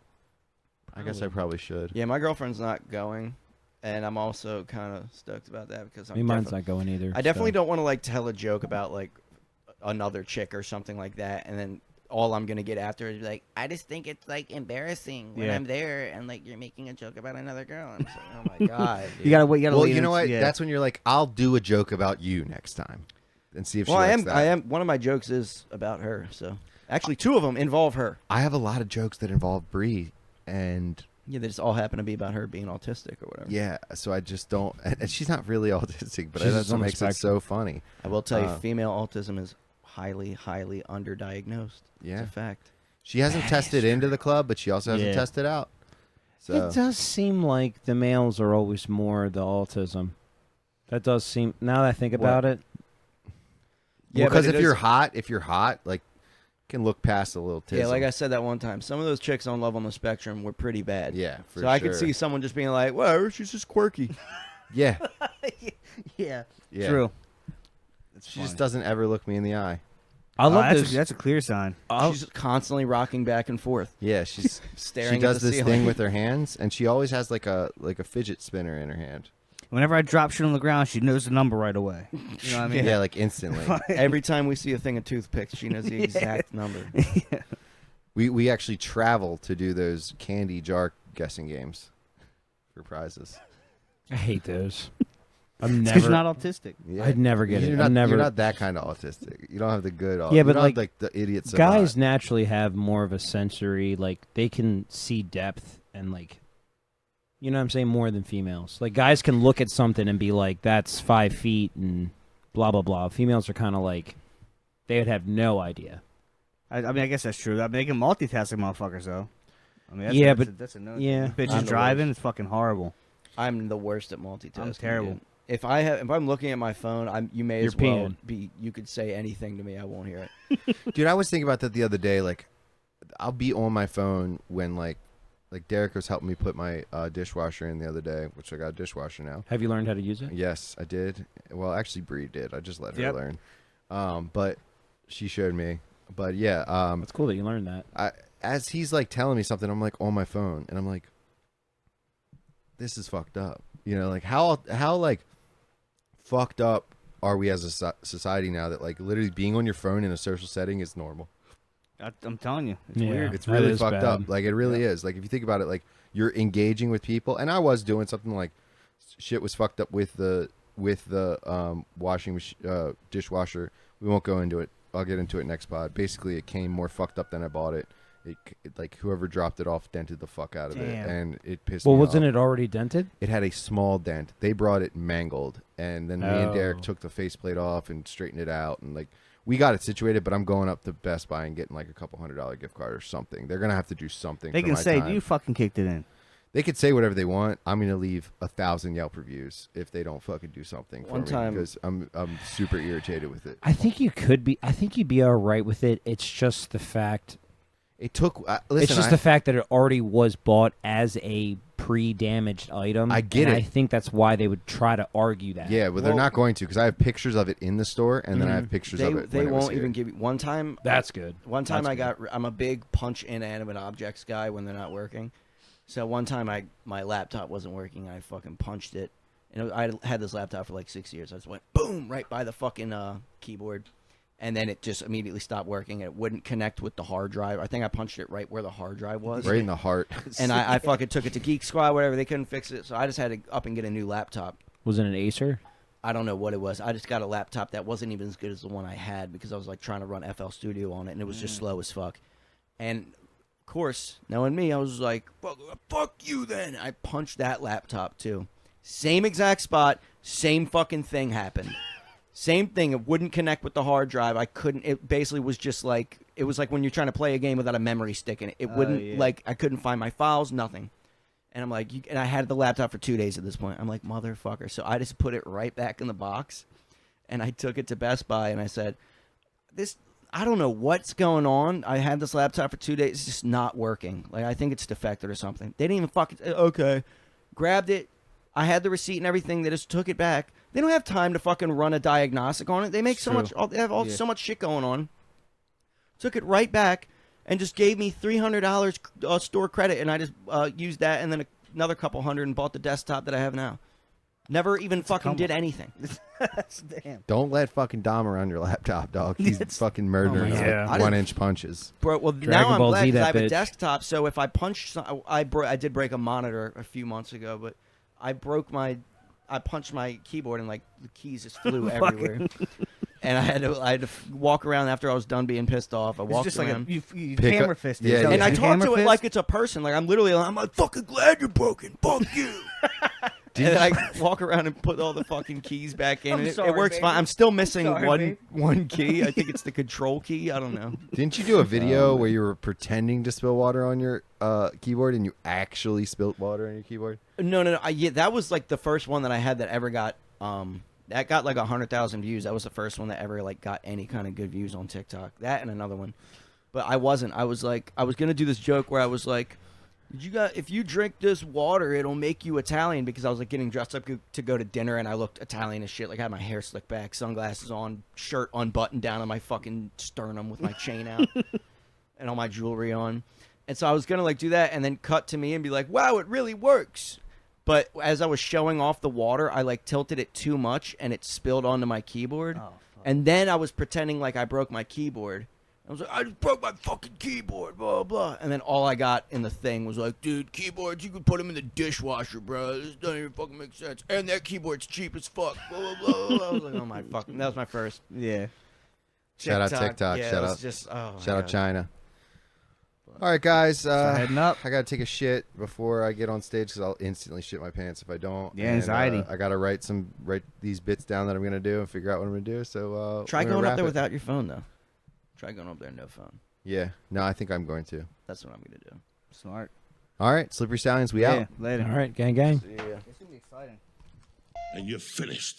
[SPEAKER 3] I guess I probably should.
[SPEAKER 6] yeah, my girlfriend's not going, and I'm also kind of stoked about that because
[SPEAKER 5] I mean, mine's not going either.
[SPEAKER 6] I definitely don't want to like tell a joke about like another chick or something like that, and then all I'm gonna get after is like, I just think it's like embarrassing when
[SPEAKER 4] Yeah.
[SPEAKER 6] I'm there and like you're making a joke about another girl. I'm just like, oh my god.
[SPEAKER 4] You
[SPEAKER 6] dude.
[SPEAKER 4] gotta wait. You gotta
[SPEAKER 3] Well,
[SPEAKER 4] lean
[SPEAKER 3] you know
[SPEAKER 4] into-
[SPEAKER 3] what?
[SPEAKER 4] Yeah.
[SPEAKER 3] That's when you're like, I'll do a joke about you next time, and see if
[SPEAKER 6] Well,
[SPEAKER 3] she
[SPEAKER 6] I
[SPEAKER 3] likes
[SPEAKER 6] am.
[SPEAKER 3] that.
[SPEAKER 6] I am. One of my jokes is about her. So actually, two of them involve her.
[SPEAKER 3] I have a lot of jokes that involve Bree, and
[SPEAKER 6] Yeah, they just all happen to be about her being autistic or whatever.
[SPEAKER 3] yeah, so I just don't. And she's not really autistic, but
[SPEAKER 5] She's
[SPEAKER 3] that's
[SPEAKER 5] just on
[SPEAKER 3] what
[SPEAKER 5] the
[SPEAKER 3] makes it so funny.
[SPEAKER 6] I will tell you,
[SPEAKER 3] Uh,
[SPEAKER 6] female autism is highly, highly underdiagnosed.
[SPEAKER 3] Yeah.
[SPEAKER 6] It's a fact.
[SPEAKER 3] She hasn't tested into the club, but she also hasn't
[SPEAKER 4] Yeah.
[SPEAKER 3] tested out. So
[SPEAKER 5] It does seem like the males are always more the autism. That does seem. Now that I think about it,
[SPEAKER 6] Yeah,
[SPEAKER 3] because
[SPEAKER 6] but it
[SPEAKER 3] if you're
[SPEAKER 6] is-
[SPEAKER 3] hot, like, you can look past a little tism.
[SPEAKER 6] Yeah, like I said that one time, some of those chicks on Love on the Spectrum were pretty bad.
[SPEAKER 3] Yeah, for
[SPEAKER 6] so I could
[SPEAKER 3] sure.
[SPEAKER 6] see someone just being like, "Well, she's just quirky."
[SPEAKER 3] Yeah,
[SPEAKER 4] yeah.
[SPEAKER 3] yeah.
[SPEAKER 4] True.
[SPEAKER 3] She just doesn't ever look me in the eye.
[SPEAKER 5] I love
[SPEAKER 4] that's
[SPEAKER 5] those.
[SPEAKER 4] that's a clear sign.
[SPEAKER 6] She's constantly rocking back and forth,
[SPEAKER 3] Yeah, she's
[SPEAKER 6] staring
[SPEAKER 3] she does
[SPEAKER 6] at the
[SPEAKER 3] this
[SPEAKER 6] ceiling.
[SPEAKER 3] thing with her hands, and she always has like a fidget spinner in her hand.
[SPEAKER 4] Whenever I drop shit on the ground, she knows the number right away. You know what I mean?
[SPEAKER 3] Yeah, like instantly.
[SPEAKER 6] Every time we see a thing of toothpicks, she knows the exact number.
[SPEAKER 3] We actually travel to do those candy jar guessing games for prizes.
[SPEAKER 5] I hate those. I'm
[SPEAKER 4] Because
[SPEAKER 5] never.
[SPEAKER 4] you're not autistic.
[SPEAKER 3] Yeah.
[SPEAKER 5] I'd never get it.
[SPEAKER 3] You're
[SPEAKER 5] I'm
[SPEAKER 3] not,
[SPEAKER 5] never.
[SPEAKER 3] you're not that kind of autistic. You don't have the good.
[SPEAKER 5] Yeah,
[SPEAKER 3] you
[SPEAKER 5] but,
[SPEAKER 3] don't
[SPEAKER 5] like,
[SPEAKER 3] have, like the idiots.
[SPEAKER 5] Guys naturally have more of a sensory, like they can see depth and like, you know what I'm saying, more than females. Like guys can look at something and be like, "That's 5 feet," and blah blah blah. Females are kind of like, they would have no idea.
[SPEAKER 4] I mean, I guess that's true. I mean, they can multitask, motherfuckers, though. I mean, that's,
[SPEAKER 5] Yeah,
[SPEAKER 4] that's
[SPEAKER 5] but-
[SPEAKER 4] that's a no.
[SPEAKER 5] yeah.
[SPEAKER 4] Bitches
[SPEAKER 6] I'm the
[SPEAKER 4] driving,
[SPEAKER 6] worst.
[SPEAKER 4] it's fucking horrible.
[SPEAKER 6] I'm the worst at multitasking.
[SPEAKER 4] I'm terrible.
[SPEAKER 6] dude. if I'm looking at my phone, you may
[SPEAKER 5] You're
[SPEAKER 6] as well
[SPEAKER 5] peeing.
[SPEAKER 6] be. You could say anything to me, I won't hear it.
[SPEAKER 3] Dude, I was thinking about that the other day. Like, I'll be on my phone when like Derek was helping me put my dishwasher in the other day, which I got a dishwasher now.
[SPEAKER 5] Have you learned how to use it?
[SPEAKER 3] Yes, I did. Well, actually, Bree did. I just let her
[SPEAKER 4] Yep.
[SPEAKER 3] learn. But she showed me. But yeah,
[SPEAKER 5] It's cool that you learned that.
[SPEAKER 3] as he's like telling me something, I'm like on my phone, and I'm like, this is fucked up. You know, like how like fucked up are we as a society now that like literally being on your phone in a social setting is normal?
[SPEAKER 4] I'm telling you, it's
[SPEAKER 5] Yeah.
[SPEAKER 4] weird.
[SPEAKER 3] It's
[SPEAKER 5] That
[SPEAKER 3] really
[SPEAKER 5] is
[SPEAKER 3] fucked
[SPEAKER 5] bad.
[SPEAKER 3] up. Like it really is. Like if you think about it, like you're engaging with people, and I was doing something like shit was fucked up with the dishwasher. We won't go into it. I'll get into it next pod. Basically, it came more fucked up than I bought it. It like whoever dropped it off dented the fuck out of it,
[SPEAKER 4] Damn.
[SPEAKER 3] and it pissed
[SPEAKER 5] Well,
[SPEAKER 3] me
[SPEAKER 5] wasn't
[SPEAKER 3] off.
[SPEAKER 5] it already dented?
[SPEAKER 3] It had a small dent. They brought it mangled, and then me and Derek
[SPEAKER 5] Oh.
[SPEAKER 3] took the faceplate off and straightened it out, and like we got it situated. But I'm going up to Best Buy and getting like a couple $100 gift card or something. They're gonna have to do something.
[SPEAKER 4] They
[SPEAKER 3] for
[SPEAKER 4] can
[SPEAKER 3] my
[SPEAKER 4] say
[SPEAKER 3] time.
[SPEAKER 4] you fucking kicked it in.
[SPEAKER 3] They could say whatever they want. I'm gonna leave 1,000 Yelp reviews if they don't fucking do something for
[SPEAKER 6] One
[SPEAKER 3] me
[SPEAKER 6] time-
[SPEAKER 3] because I'm super irritated with it.
[SPEAKER 5] I think you could be. I think you'd be all right with it. It's just the fact.
[SPEAKER 3] It took. Listen,
[SPEAKER 5] It's just the fact that it already was bought as a pre-damaged item.
[SPEAKER 3] I get
[SPEAKER 5] and
[SPEAKER 3] it.
[SPEAKER 5] I think that's why they would try to argue that.
[SPEAKER 3] yeah, but they're
[SPEAKER 6] Well-
[SPEAKER 3] not going to because I have pictures of it in the store, and then I
[SPEAKER 5] Mhm.
[SPEAKER 3] have pictures
[SPEAKER 6] They
[SPEAKER 3] of it.
[SPEAKER 6] they
[SPEAKER 3] when it was
[SPEAKER 6] won't
[SPEAKER 3] here.
[SPEAKER 6] even give you one time.
[SPEAKER 5] That's good.
[SPEAKER 6] One time
[SPEAKER 5] That's
[SPEAKER 6] I'm a big punch inanimate objects guy when they're not working. So one time my laptop wasn't working and I fucking punched it. And I had this laptop for like 6 years. I just went boom right by the fucking keyboard. And then it just immediately stopped working. It wouldn't connect with the hard drive. I think I punched it right where the hard drive was.
[SPEAKER 3] right in the heart.
[SPEAKER 6] And I fucking took it to Geek Squad, whatever. They couldn't fix it. So I just had to up and get a new laptop.
[SPEAKER 5] Was it an Acer?
[SPEAKER 6] I don't know what it was. I just got a laptop that wasn't even as good as the one I had because I was like trying to run FL Studio on it and it was just slow as fuck. And of course, knowing me, I was like, fuck you then. I punched that laptop too. Same exact spot, same fucking thing happened. Same thing. It wouldn't connect with the hard drive. I couldn't. It basically was just like, it was like when you're trying to play a game without a memory stick in it. It wouldn't,
[SPEAKER 4] yeah.
[SPEAKER 6] like, I couldn't find my files, nothing. And I'm like, and I had the laptop for 2 days at this point. I'm like, motherfucker. So I just put it right back in the box, and I took it to Best Buy, and I said, I don't know what's going on. I had this laptop for 2 days. It's just not working. Like, I think it's defected or something. They didn't even fucking, okay. Grabbed it. I had the receipt and everything. They just took it back. They don't have time to fucking run a diagnostic on it. They make so much, they have so much shit going on. Took it right back and just gave me $300 store credit, and I just used that and then another couple hundred and bought the desktop that I have now. Never even fucking did anything.
[SPEAKER 4] That's damn.
[SPEAKER 3] Don't let fucking Dom around your laptop, dog. He's fucking murdering
[SPEAKER 6] Oh my
[SPEAKER 3] us
[SPEAKER 5] God.
[SPEAKER 3] with
[SPEAKER 6] I
[SPEAKER 3] 1-inch punches.
[SPEAKER 6] Bro, well,
[SPEAKER 5] Dragon
[SPEAKER 6] now I'm
[SPEAKER 5] Ball
[SPEAKER 6] glad
[SPEAKER 5] Z
[SPEAKER 6] 'cause I
[SPEAKER 5] that
[SPEAKER 6] have a
[SPEAKER 5] bitch.
[SPEAKER 6] desktop. So if I punch, I did break a monitor a few months ago, but I punched my keyboard and like the keys just flew everywhere. And I had to walk around after I was done being pissed off. I
[SPEAKER 4] It's
[SPEAKER 6] walked
[SPEAKER 4] just like
[SPEAKER 6] around.
[SPEAKER 4] you
[SPEAKER 3] Pick
[SPEAKER 4] hammer
[SPEAKER 3] up-
[SPEAKER 4] fisted.
[SPEAKER 3] yeah,
[SPEAKER 4] So
[SPEAKER 3] yeah.
[SPEAKER 6] and I
[SPEAKER 4] you
[SPEAKER 6] talk
[SPEAKER 4] hammer
[SPEAKER 6] to it
[SPEAKER 4] fist?
[SPEAKER 6] like it's a person. Like I'm like, fucking glad you're broken. Fuck you. And I walk around and put all the fucking keys back in.
[SPEAKER 4] I'm
[SPEAKER 6] and
[SPEAKER 4] sorry,
[SPEAKER 6] it works
[SPEAKER 4] baby.
[SPEAKER 6] fine. I'm still missing
[SPEAKER 4] Sorry,
[SPEAKER 6] one key. I think it's the control key. I don't know.
[SPEAKER 3] Didn't you do a video where you were pretending to spill water on your keyboard and you actually spilt water on your keyboard?
[SPEAKER 6] No. Yeah, that was like the first one that I had that ever got. That got like 100,000 views. That was the first one that ever like got any kind of good views on TikTok. That and another one, but I wasn't. I was gonna do this joke where I was like, if you drink this water, it'll make you Italian, because I was like getting dressed up to go to dinner and I looked Italian as shit. Like I had my hair slicked back, sunglasses on, shirt unbuttoned down on my fucking sternum with my chain out, and all my jewelry on. And so I was gonna like do that and then cut to me and be like, wow, it really works. But as I was showing off the water, I like tilted it too much and it spilled onto my keyboard.
[SPEAKER 4] Oh, fuck.
[SPEAKER 6] And then I was pretending like I broke my keyboard. I was like, I just broke my fucking keyboard, blah, blah. And then all I got in the thing was like, dude, keyboards, you could put them in the dishwasher, bro. This doesn't even fucking make sense. And that keyboard's cheap as fuck, blah, blah, blah. I was like, oh my fucking, that was my first.
[SPEAKER 4] Yeah.
[SPEAKER 3] Shout out TikTok.
[SPEAKER 6] Yeah,
[SPEAKER 3] Shout
[SPEAKER 6] it was
[SPEAKER 3] out.
[SPEAKER 6] just, oh my
[SPEAKER 3] Shout out
[SPEAKER 6] God.
[SPEAKER 3] China. All right, guys.
[SPEAKER 4] heading up.
[SPEAKER 3] I gotta take a shit before I get on stage because I'll instantly shit my pants if I don't.
[SPEAKER 4] Yeah,
[SPEAKER 3] And,
[SPEAKER 4] anxiety.
[SPEAKER 3] I gotta write these bits down that I'm gonna do and figure out what I'm gonna do. So
[SPEAKER 6] Try
[SPEAKER 3] we're gonna
[SPEAKER 6] going up
[SPEAKER 3] wrap
[SPEAKER 6] there
[SPEAKER 3] it.
[SPEAKER 6] without your phone, though. Try going up there, no phone.
[SPEAKER 3] Yeah. No, I think I'm going to.
[SPEAKER 6] That's what I'm going to do.
[SPEAKER 4] Smart.
[SPEAKER 3] All right, Slippery Stallions. We
[SPEAKER 4] Yeah.
[SPEAKER 3] out.
[SPEAKER 4] Later.
[SPEAKER 5] All right, gang, gang.
[SPEAKER 6] See ya.
[SPEAKER 4] It's gonna be exciting.
[SPEAKER 2] and you're finished.